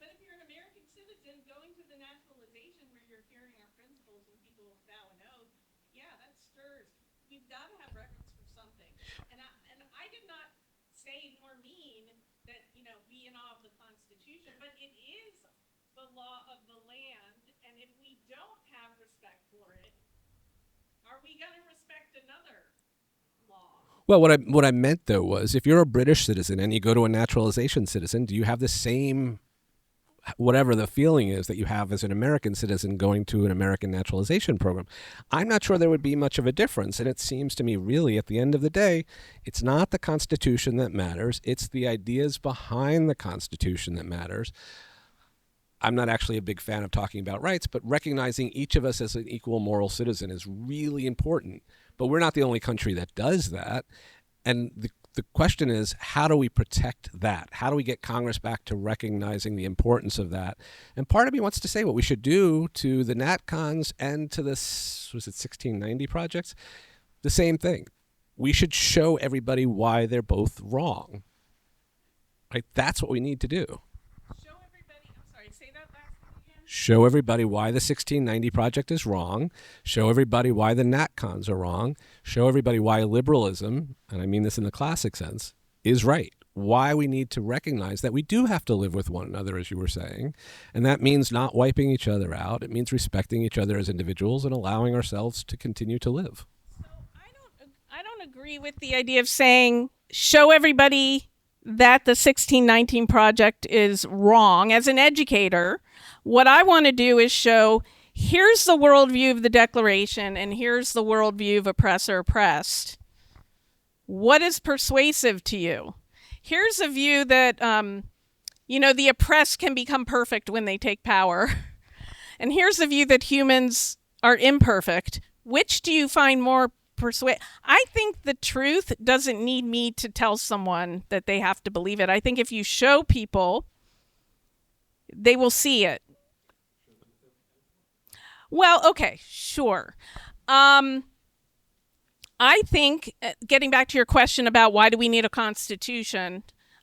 But if you're an American citizen going to the naturalization where you're hearing our principles and people vow an oath, yeah, that stirs. You've got to have records for something. And I did not say nor mean that, be in awe of the Constitution, but it is the law of the land. And if we don't have respect for it, are we going to respect another law? Well, what I meant, though, was if you're a British citizen and you go to a naturalization citizen, do you have the same, whatever the feeling is that you have as an American citizen going to an American naturalization program? I'm not sure there would be much of a difference. And it seems to me, really, at the end of the day, it's not the Constitution that matters. It's the ideas behind the Constitution that matters. I'm not actually a big fan of talking about rights, but recognizing each of us as an equal moral citizen is really important. But we're not the only country that does that. And the question is, how do we protect that? How do we get Congress back to recognizing the importance of that? And part of me wants to say what we should do to the NatCons and to this, was it 1690 projects? The same thing. We should show everybody why they're both wrong. Right? That's what we need to do. Show everybody why the 1690 Project is wrong. Show everybody why the NatCons are wrong. Show everybody why liberalism, and I mean this in the classic sense, is right. Why we need to recognize that we do have to live with one another, as you were saying. And that means not wiping each other out. It means respecting each other as individuals and allowing ourselves to continue to live. So I don't agree with the idea of saying, show everybody that the 1619 Project is wrong. As an educator, what I want to do is show, here's the worldview of the Declaration, and here's the worldview of oppressor-oppressed. What is persuasive to you? Here's a view that, The oppressed can become perfect when they take power. And here's the view that humans are imperfect. Which do you find more persuasive? I think the truth doesn't need me to tell someone that they have to believe it. I think if you show people, they will see it. Well, okay, sure. I think, getting back to your question about why do we need a constitution,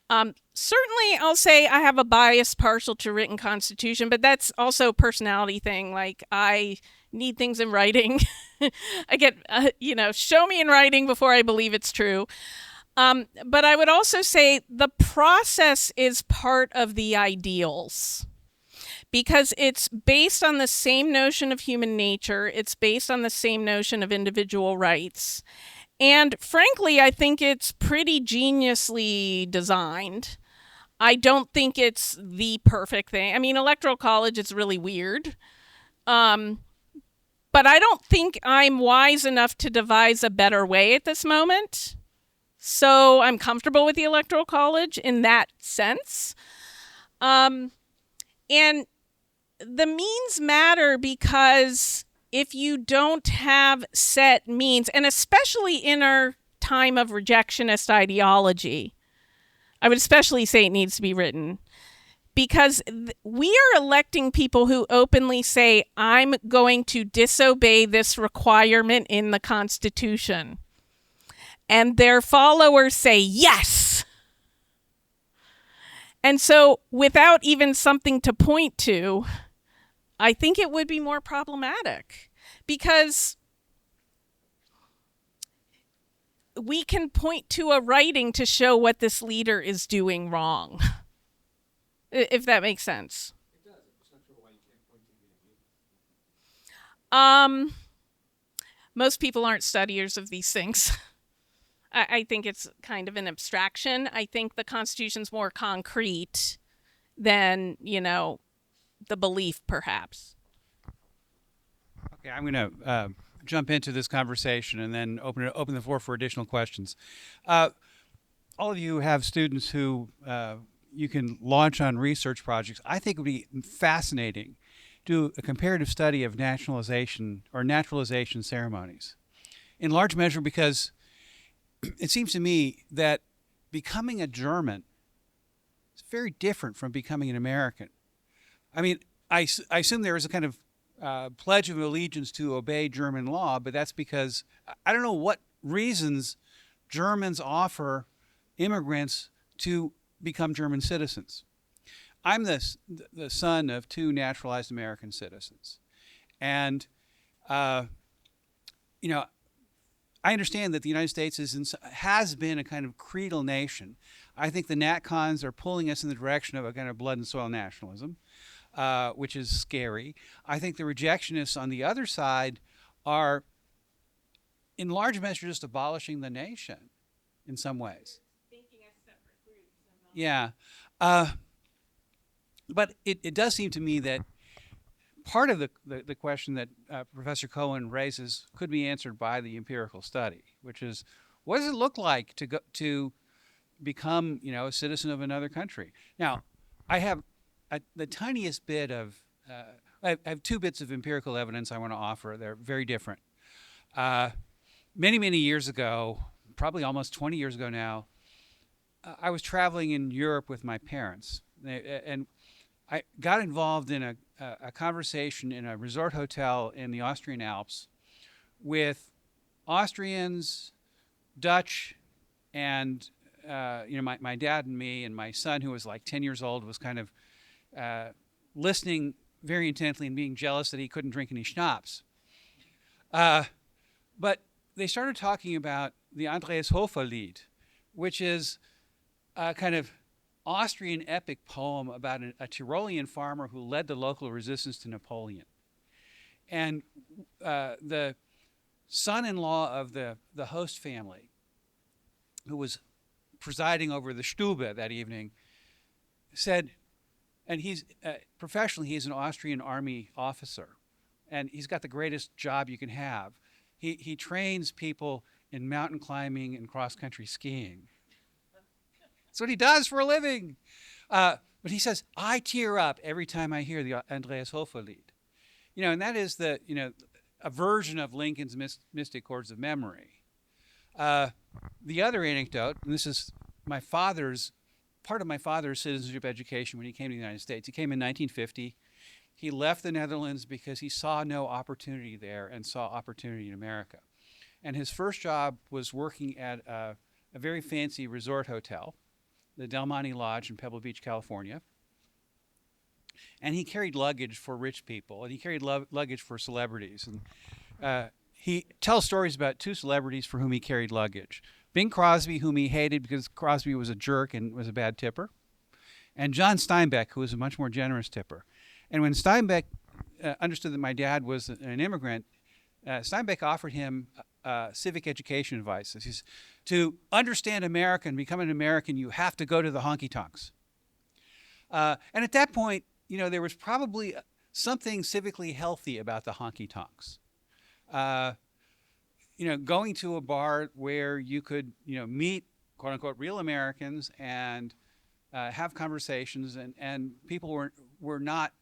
certainly I'll say I have a bias partial to written constitution, but that's also a personality thing. Like, I need things in writing. I get, show me in writing before I believe it's true. But I would also say the process is part of the ideals, because it's based on the same notion of human nature. It's based on the same notion of individual rights. And frankly, I think it's pretty geniusly designed. I don't think it's the perfect thing. I mean, electoral college is really weird. But I don't think I'm wise enough to devise a better way at this moment. So I'm comfortable with the electoral college in that sense. And the means matter, because if you don't have set means, and especially in our time of rejectionist ideology, I would especially say it needs to be written, because we are electing people who openly say, I'm going to disobey this requirement in the Constitution. And their followers say, yes. And so without even something to point to, I think it would be more problematic, because we can point to a writing to show what this leader is doing wrong, if that makes sense. It does. I'm just not sure why you can't point to the Most people aren't studiers of these things. I think it's kind of an abstraction. I think the Constitution's more concrete than, the belief, perhaps. Okay, I'm going to jump into this conversation and then open the floor for additional questions. All of you have students who you can launch on research projects. I think it would be fascinating to do a comparative study of nationalization or naturalization ceremonies, in large measure because it seems to me that becoming a German is very different from becoming an American. I mean, I assume there is a kind of pledge of allegiance to obey German law, but that's because I don't know what reasons Germans offer immigrants to become German citizens. I'm the son of two naturalized American citizens. And, I understand that the United States has been a kind of creedal nation. I think the NatCons are pulling us in the direction of a kind of blood and soil nationalism, which is scary. I think the rejectionists on the other side are, in large measure, just abolishing the nation in some ways. Thinking as separate groups. Yeah. But it does seem to me that part of the question that Professor Cohen raises could be answered by the empirical study, which is, what does it look like to become, a citizen of another country? Now, I have the tiniest bit of, I have two bits of empirical evidence I want to offer. They're very different. Many, many years ago, probably almost 20 years ago now, I was traveling in Europe with my parents, and I got involved in a conversation in a resort hotel in the Austrian Alps with Austrians, Dutch, and my dad and me, and my son, who was like 10 years old, was kind of listening very intently and being jealous that he couldn't drink any schnapps. But they started talking about the Andreas Hofer Lied, which is a kind of Austrian epic poem about a Tyrolean farmer who led the local resistance to Napoleon. And the son-in-law of the host family, who was presiding over the Stube that evening, said, and he's professionally, he's an Austrian army officer, and he's got the greatest job you can have. He trains people in mountain climbing and cross-country skiing. That's what he does for a living. But he says, I tear up every time I hear the Andreas Hofer Lied. And that is a version of Lincoln's Mystic Chords of Memory. The other anecdote, and this is part of my father's citizenship education when he came to the United States. He came in 1950. He left the Netherlands because he saw no opportunity there and saw opportunity in America. And his first job was working at a very fancy resort hotel, the Del Monte Lodge in Pebble Beach, California. And he carried luggage for rich people, and he carried luggage for celebrities. And he tells stories about two celebrities for whom he carried luggage. Bing Crosby, whom he hated because Crosby was a jerk and was a bad tipper, and John Steinbeck, who was a much more generous tipper. And when Steinbeck understood that my dad was an immigrant, Steinbeck offered him civic education advice. He says, to understand America and become an American, you have to go to the honky-tonks. And at that point, there was probably something civically healthy about the honky-tonks. Going to a bar where you could, meet quote unquote real Americans and have conversations, and people were not,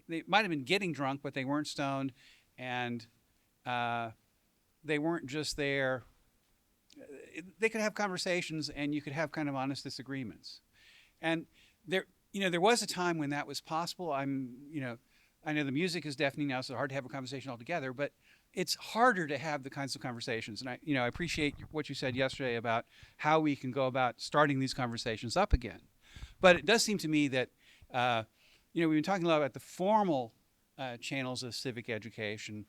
they might have been getting drunk, but they weren't stoned, and they weren't just there. They could have conversations, and you could have kind of honest disagreements. And there was a time when that was possible. I know the music is deafening now, so it's hard to have a conversation altogether, but it's harder to have the kinds of conversations. And I appreciate what you said yesterday about how we can go about starting these conversations up again. But it does seem to me that, we've been talking a lot about the formal channels of civic education,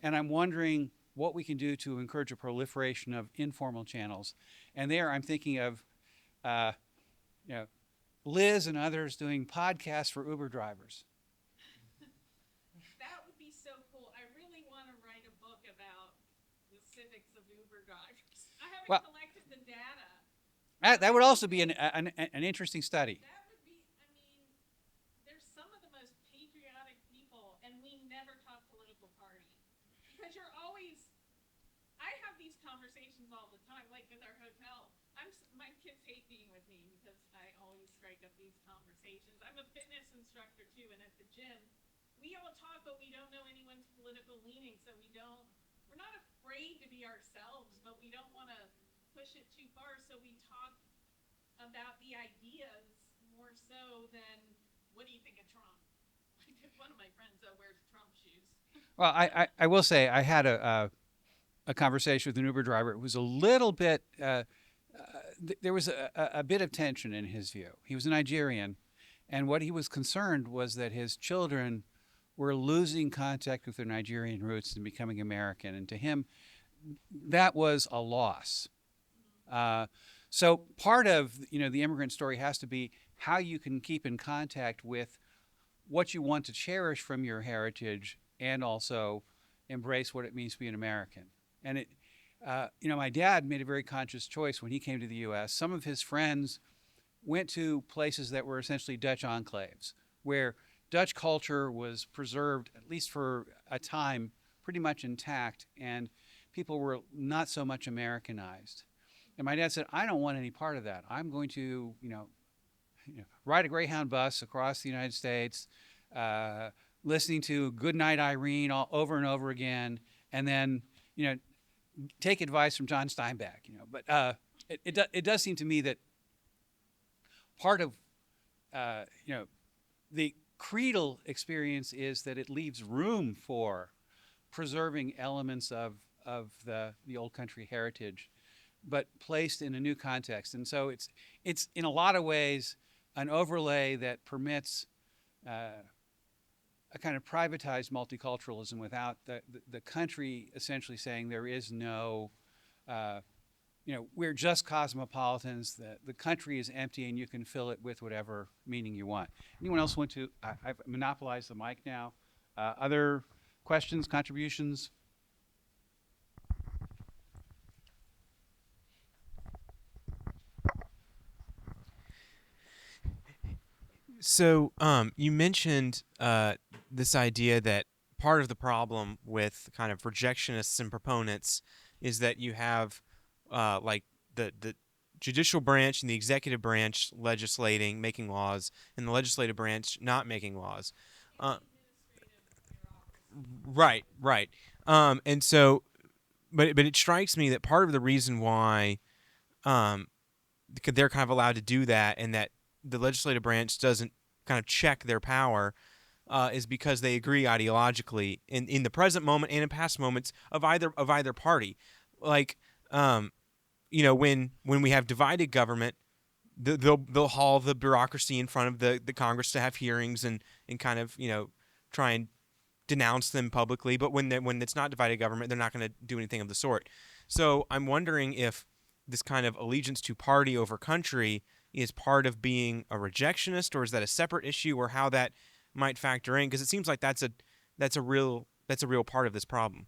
and I'm wondering what we can do to encourage a proliferation of informal channels. And there I'm thinking of, Liz and others doing podcasts for Uber drivers. That would be so cool. I really want to write a book about the civics of Uber drivers. I haven't collected the data. That would also be an interesting study. That would be, they're some of the most patriotic people, and we never talk political party. Because I have these conversations all the time, like with our hotel. My kids hate being with me because I always strike up these conversations. I'm a fitness instructor too, and at the gym, we all talk, but we don't know anyone's political leaning, so we're not afraid to be ourselves, but we don't want to push it too far, so we talk about the ideas more so than, what do you think of Trump? One of my friends wears Trump shoes. Well, I will say I had a conversation with an Uber driver. It was a little bit, there was a bit of tension in his view. He was a Nigerian, and what he was concerned was that his children were losing contact with their Nigerian roots and becoming American. And to him, that was a loss. So part of the immigrant story has to be how you can keep in contact with what you want to cherish from your heritage and also embrace what it means to be an American. And my dad made a very conscious choice when he came to the U.S. Some of his friends went to places that were essentially Dutch enclaves, where Dutch culture was preserved, at least for a time, pretty much intact, and people were not so much Americanized. And my dad said, I don't want any part of that. I'm going to, ride a Greyhound bus across the United States, listening to Goodnight Irene over and over again, and then, take advice from John Steinbeck. But it does seem to me that part of, the creedal experience is that it leaves room for preserving elements of the old country heritage, but placed in a new context. And so it's in a lot of ways an overlay that permits a kind of privatized multiculturalism without the country essentially saying there is no, we're just cosmopolitans. The country is empty and you can fill it with whatever meaning you want. Anyone else want to? I've monopolized the mic now. Other questions, contributions? So you mentioned this idea that part of the problem with kind of rejectionists and proponents is that you have like the judicial branch and the executive branch legislating, making laws, and the legislative branch not making laws. Uh, right. And so, but it strikes me that part of the reason why they're kind of allowed to do that, and that the legislative branch doesn't kind of check their power, is because they agree ideologically in the present moment and in past moments of either party. Like, when we have divided government, they'll haul the bureaucracy in front of the Congress to have hearings and kind of try and denounce them publicly. But when it's not divided government, they're not going to do anything of the sort. So I'm wondering if this kind of allegiance to party over country is part of being a rejectionist, or is that a separate issue, or how that might factor in, because it seems like that's a real part of this problem.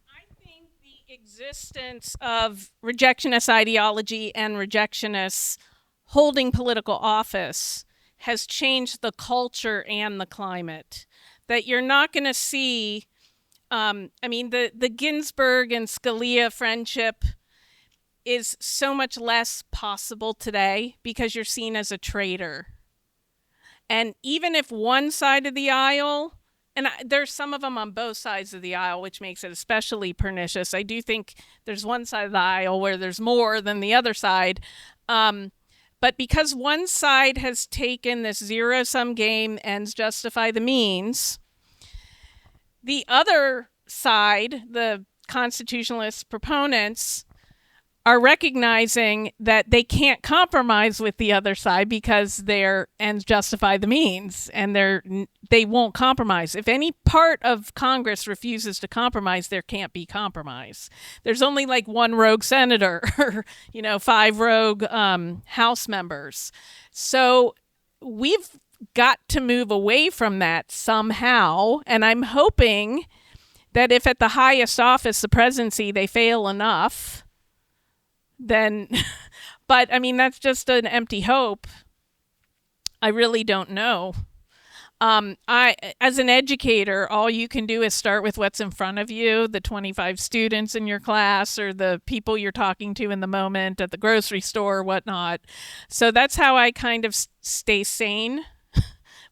I think the existence of rejectionist ideology and rejectionists holding political office has changed the culture and the climate. That you're not going to see, the Ginsburg and Scalia friendship is so much less possible today because you're seen as a traitor. And even if one side of the aisle, and there's some of them on both sides of the aisle, which makes it especially pernicious. I do think there's one side of the aisle where there's more than the other side. But because one side has taken this zero-sum game, ends justify the means, the other side, the constitutionalist proponents, are recognizing that they can't compromise with the other side because their ends justify the means, and they won't compromise. If any part of Congress refuses to compromise, there can't be compromise. There's only like one rogue senator, or 5 rogue House members. So we've got to move away from that somehow, and I'm hoping that if at the highest office, the presidency, they fail enough, then, but that's just an empty hope. I really don't know. As an educator, all you can do is start with what's in front of you, the 25 students in your class, or the people you're talking to in the moment at the grocery store or whatnot. So that's how I kind of stay sane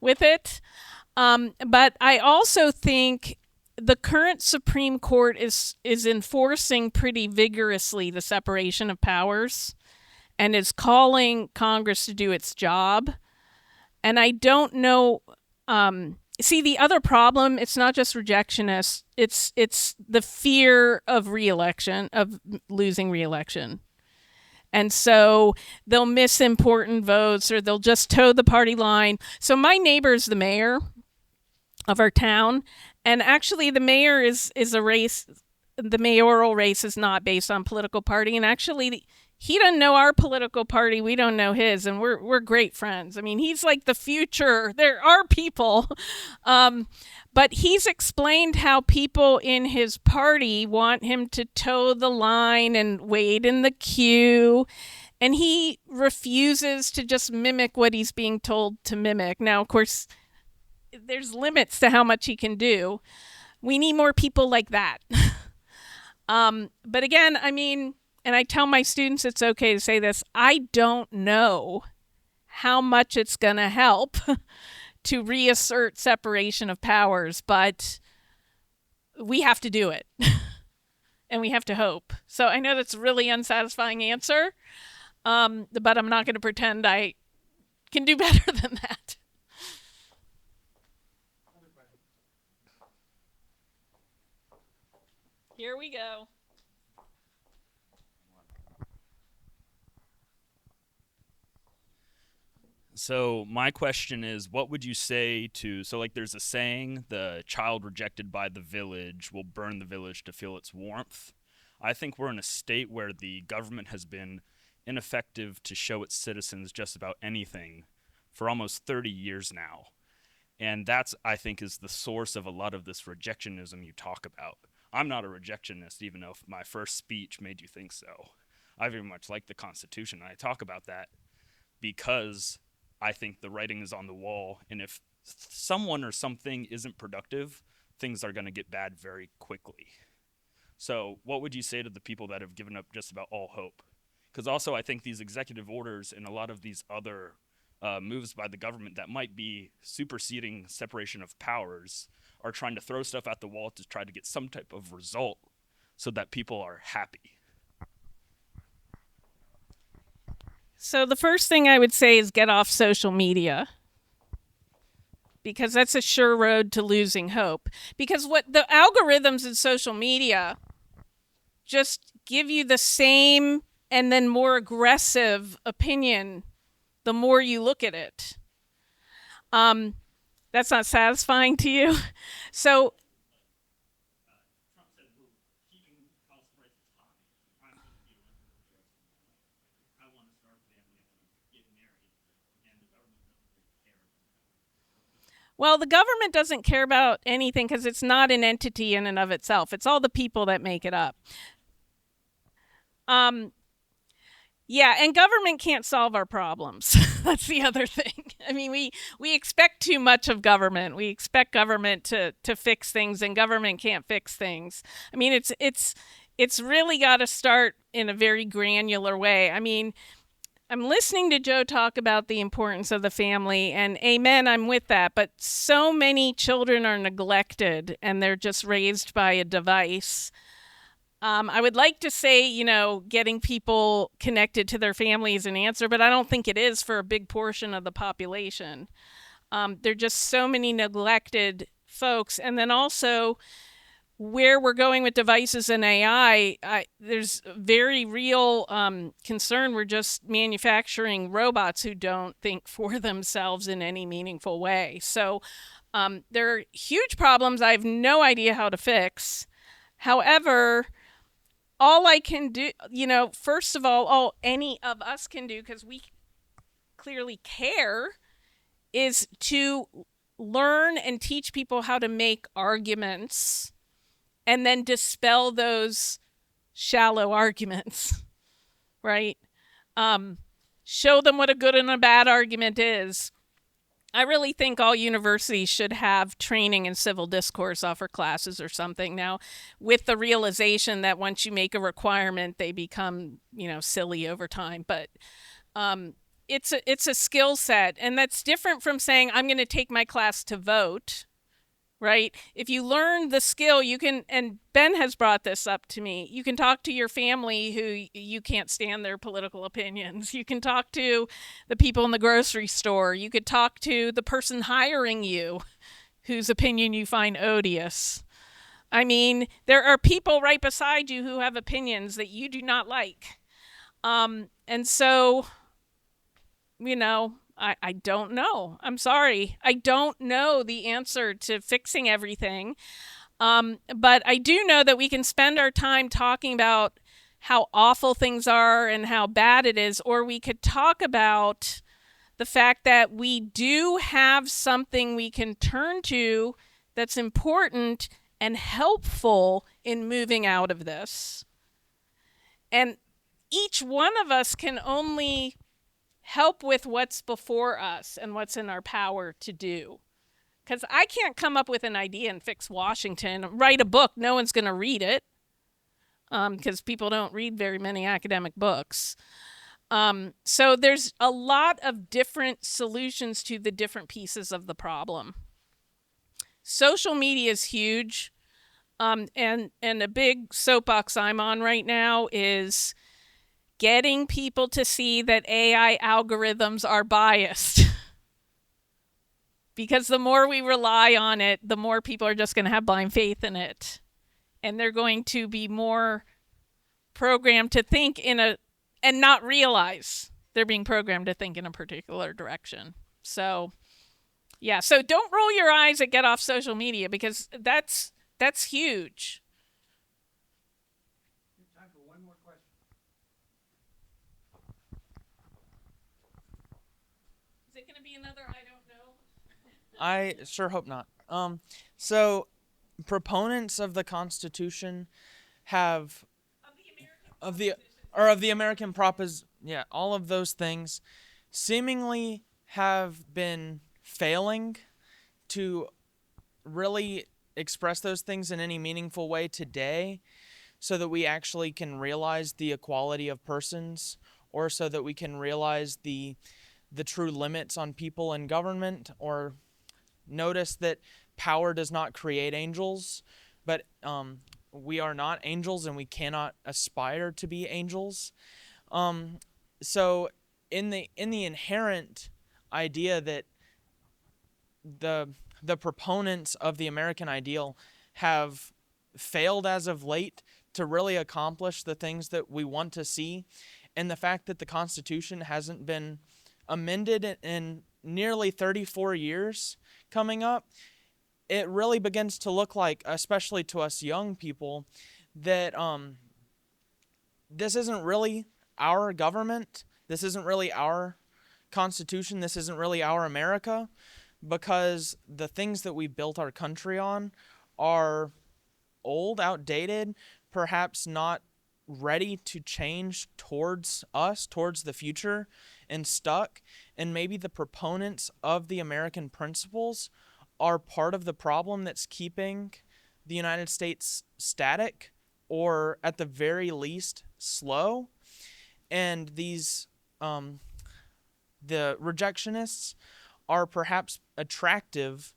with it. But I also think the current Supreme Court is enforcing pretty vigorously the separation of powers and is calling Congress to do its job. And I don't know. See, the other problem, it's not just rejectionists. It's the fear of reelection, of losing reelection. And so they'll miss important votes, or they'll just toe the party line. So my neighbor's the mayor of our town. And actually, the mayor is a race. The mayoral race is not based on political party. And actually, he doesn't know our political party. We don't know his. And we're great friends. He's like the future. There are people. But he's explained how people in his party want him to toe the line and wait in the queue. And he refuses to just mimic what he's being told to mimic. Now, of course, there's limits to how much he can do. We need more people like that. But again, and I tell my students it's okay to say this, I don't know how much it's going to help to reassert separation of powers, but we have to do it. And we have to hope. So I know that's a really unsatisfying answer, but I'm not going to pretend I can do better than that. Here we go. So my question is, what would you say to, there's a saying, the child rejected by the village will burn the village to feel its warmth. I think we're in a state where the government has been ineffective to show its citizens just about anything for almost 30 years now. And that's, I think, is the source of a lot of this rejectionism you talk about. I'm not a rejectionist, even though my first speech made you think so. I very much like the Constitution, and I talk about that because I think the writing is on the wall, and if someone or something isn't productive, things are going to get bad very quickly. So what would you say to the people that have given up just about all hope? Because also I think these executive orders and a lot of these other moves by the government that might be superseding separation of powers are trying to throw stuff at the wall to try to get some type of result so that people are happy. So the first thing I would say is get off social media, because that's a sure road to losing hope. Because what the algorithms in social media just give you the same and then more aggressive opinion the more you look at it. That's not satisfying to you. So well, the government doesn't care about anything because it's not an entity in and of itself. It's all the people that make it up. Yeah, and government can't solve our problems. That's the other thing. I mean, we expect too much of government. We expect government to fix things, and government can't fix things. I mean, it's really got to start in a very granular way. I mean, I'm listening to Joe talk about the importance of the family, and amen, I'm with that. But so many children are neglected, and they're just raised by a device. I would like to say, getting people connected to their family is an answer, but I don't think it is for a big portion of the population. There are just so many neglected folks. And then also, where we're going with devices and AI, there's very real concern. We're just manufacturing robots who don't think for themselves in any meaningful way. So there are huge problems I have no idea how to fix. However, all I can do, first of all any of us can do, because we clearly care, is to learn and teach people how to make arguments and then dispel those shallow arguments, right? Show them what a good and a bad argument is. I really think all universities should have training in civil discourse, offer classes or something now, with the realization that once you make a requirement, they become, silly over time. But it's a skill set, and that's different from saying I'm going to take my class to vote, right? If you learn the skill, you can, and Ben has brought this up to me, you can talk to your family who you can't stand their political opinions. You can talk to the people in the grocery store. You could talk to the person hiring you whose opinion you find odious. I mean, there are people right beside you who have opinions that you do not like. And so, I don't know. I'm sorry. I don't know the answer to fixing everything. But I do know that we can spend our time talking about how awful things are and how bad it is, or we could talk about the fact that we do have something we can turn to that's important and helpful in moving out of this. And each one of us can only help with what's before us and what's in our power to do. Because I can't come up with an idea and fix Washington, write a book, no one's going to read it, because people don't read very many academic books. So there's a lot of different solutions to the different pieces of the problem. Social media is huge, and a big soapbox I'm on right now is getting people to see that AI algorithms are biased. Because the more we rely on it, the more people are just going to have blind faith in it. And they're going to be more programmed to think and not realize they're being programmed to think in a particular direction. So, yeah. So don't roll your eyes at get off social media, because that's huge. Time for one more question. Is it going to be another I don't know? I sure hope not. So proponents of the Constitution have of the American all of those things seemingly have been failing to really express those things in any meaningful way today. so that we actually can realize the equality of persons, or so that we can realize the true limits on people in government, or notice that power does not create angels, but we are not angels and we cannot aspire to be angels. So in the inherent idea that the proponents of the American ideal have failed as of late to really accomplish the things that we want to see, and the fact that the Constitution hasn't been amended in nearly 34 years coming up, it really begins to look like, especially to us young people, that this isn't really our government, this isn't really our Constitution, this isn't really our America, because the things that we built our country on are old, outdated, perhaps not ready to change towards us, towards the future, and stuck. And maybe the proponents of the American principles are part of the problem that's keeping the United States static, or at the very least slow. And these the rejectionists are perhaps attractive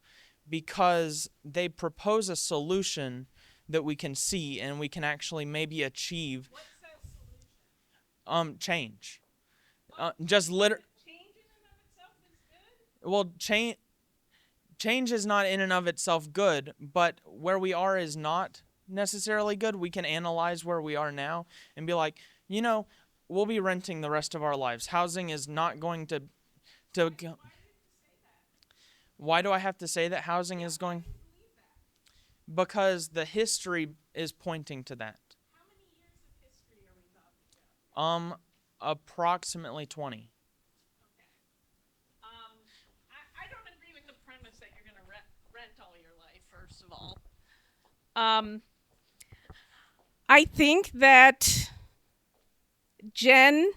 because they propose a solution that we can see and we can actually maybe achieve. What's that solution? Change. Change in and of itself is good? Well, change is not in and of itself good, but where we are is not necessarily good. We can analyze where we are now and be like, we'll be renting the rest of our lives. Housing is not going to Why do I have to say that housing is going? Because the history is pointing to that. How many years of history are we talking about? Approximately 20. Okay. I don't agree with the premise that you're going to rent all your life, first of all. I think that Gen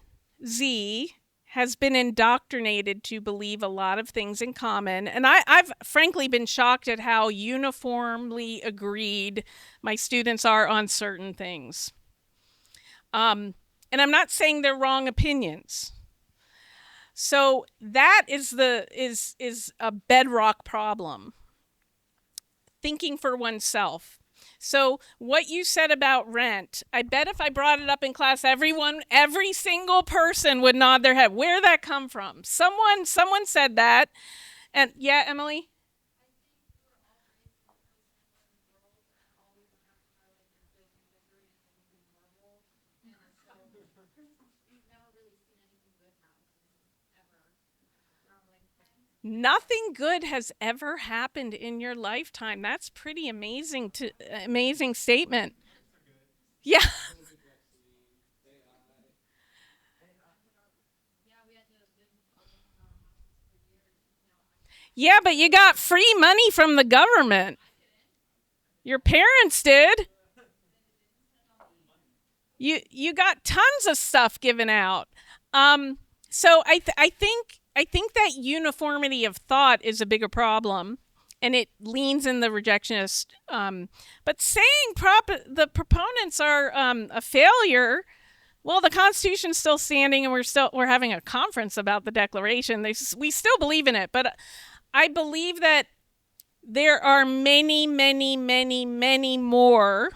Z has been indoctrinated to believe a lot of things in common. And I've frankly been shocked at how uniformly agreed my students are on certain things. And I'm not saying they're wrong opinions. So that is a bedrock problem. Thinking for oneself. So what you said about rent, I bet if I brought it up in class, every single person would nod their head. Where'd that come from? Someone said that. And yeah, Emily? Nothing good has ever happened in your lifetime. That's pretty amazing statement. Yeah. Yeah, but you got free money from the government. Your parents did. You got tons of stuff given out. So I think that uniformity of thought is a bigger problem, and it leans in the rejectionist. But saying the proponents are a failure, well, the Constitution's still standing, and we're having a conference about the Declaration. We still believe in it, but I believe that there are many, many, many, many more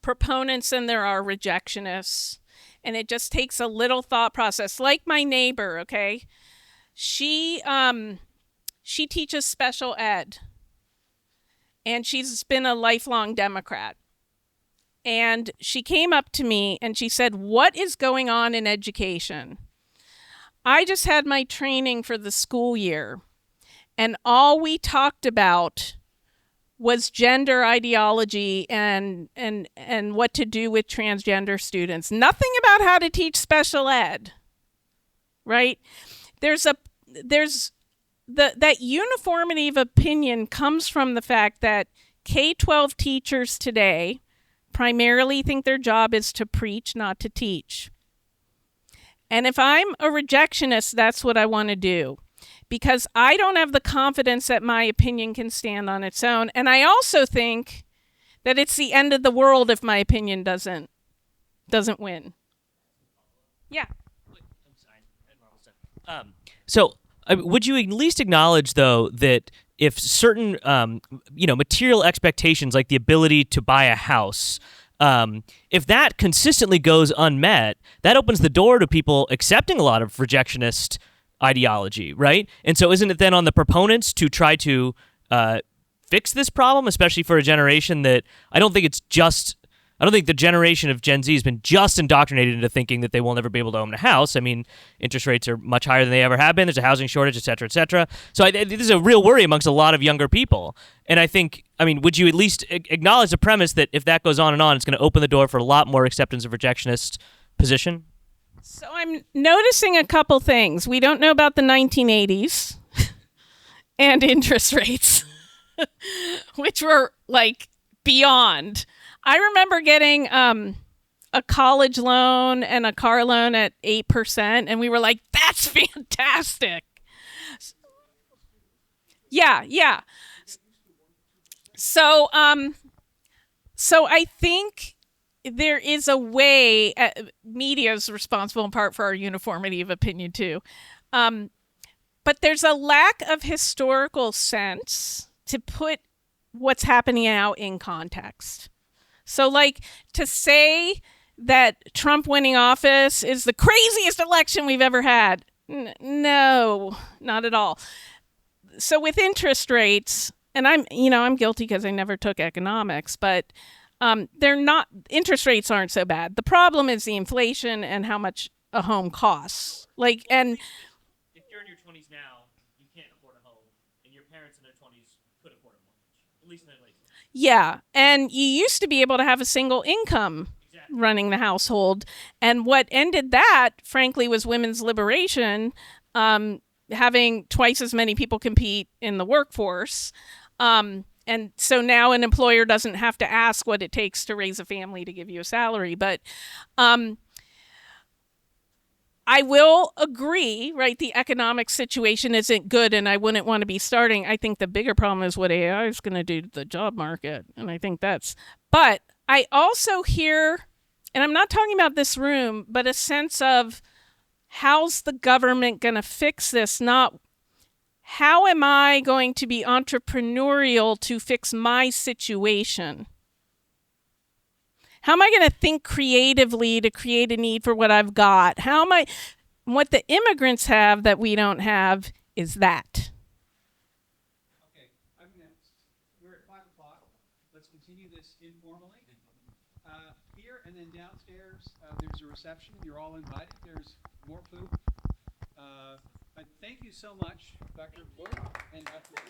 proponents than there are rejectionists. And it just takes a little thought process. Like my neighbor, okay? She teaches special ed. And she's been a lifelong Democrat. And she came up to me and she said, "What is going on in education? I just had my training for the school year. And all we talked about was gender ideology and what to do with transgender students. Nothing about how to teach special ed." Right? That uniformity of opinion comes from the fact that K-12 teachers today primarily think their job is to preach, not to teach. And if I'm a rejectionist, that's what I want to do. Because I don't have the confidence that my opinion can stand on its own. And I also think that it's the end of the world if my opinion doesn't win. Yeah. So, would you at least acknowledge, though, that if certain, material expectations, like the ability to buy a house, if that consistently goes unmet, that opens the door to people accepting a lot of rejectionist ideology, right? And so, isn't it then on the proponents to try to fix this problem, especially for a generation that I don't think the generation of Gen Z has been just indoctrinated into thinking that they will never be able to own a house. I mean, interest rates are much higher than they ever have been. There's a housing shortage, et cetera, et cetera. So this is a real worry amongst a lot of younger people. And would you at least acknowledge the premise that if that goes on and on, it's going to open the door for a lot more acceptance of rejectionist position? So I'm noticing a couple things. We don't know about the 1980s and interest rates, which were like beyond. I remember getting a college loan and a car loan at 8%, and we were like, that's fantastic. Yeah. So I think there is a way, media is responsible in part for our uniformity of opinion too, but there's a lack of historical sense to put what's happening now in context. So, like, to say that Trump winning office is the craziest election we've ever had, no, not at all. So with interest rates, and I'm guilty because I never took economics, but interest rates aren't so bad. The problem is the inflation and how much a home costs. And if you're in your 20s now, you can't afford a home, and your parents in their 20s could afford a mortgage, at least in their late 20s. Yeah, and you used to be able to have a single income running the household, and what ended that, frankly, was women's liberation, having twice as many people compete in the workforce, and so now an employer doesn't have to ask what it takes to raise a family to give you a salary. But I will agree, right? The economic situation isn't good, and I wouldn't want to be starting. I think the bigger problem is what AI is going to do to the job market, and I think but I also hear, and I'm not talking about this room, but a sense of how's the government going to fix this, not how am I going to be entrepreneurial to fix my situation? How am I going to think creatively to create a need for what I've got? What the immigrants have that we don't have is that. Okay, I'm next. We're at 5 o'clock. Let's continue this informally. Here and then downstairs, there's a reception. You're all invited. There's more food. Thank you so much, Dr. Busch and Dr.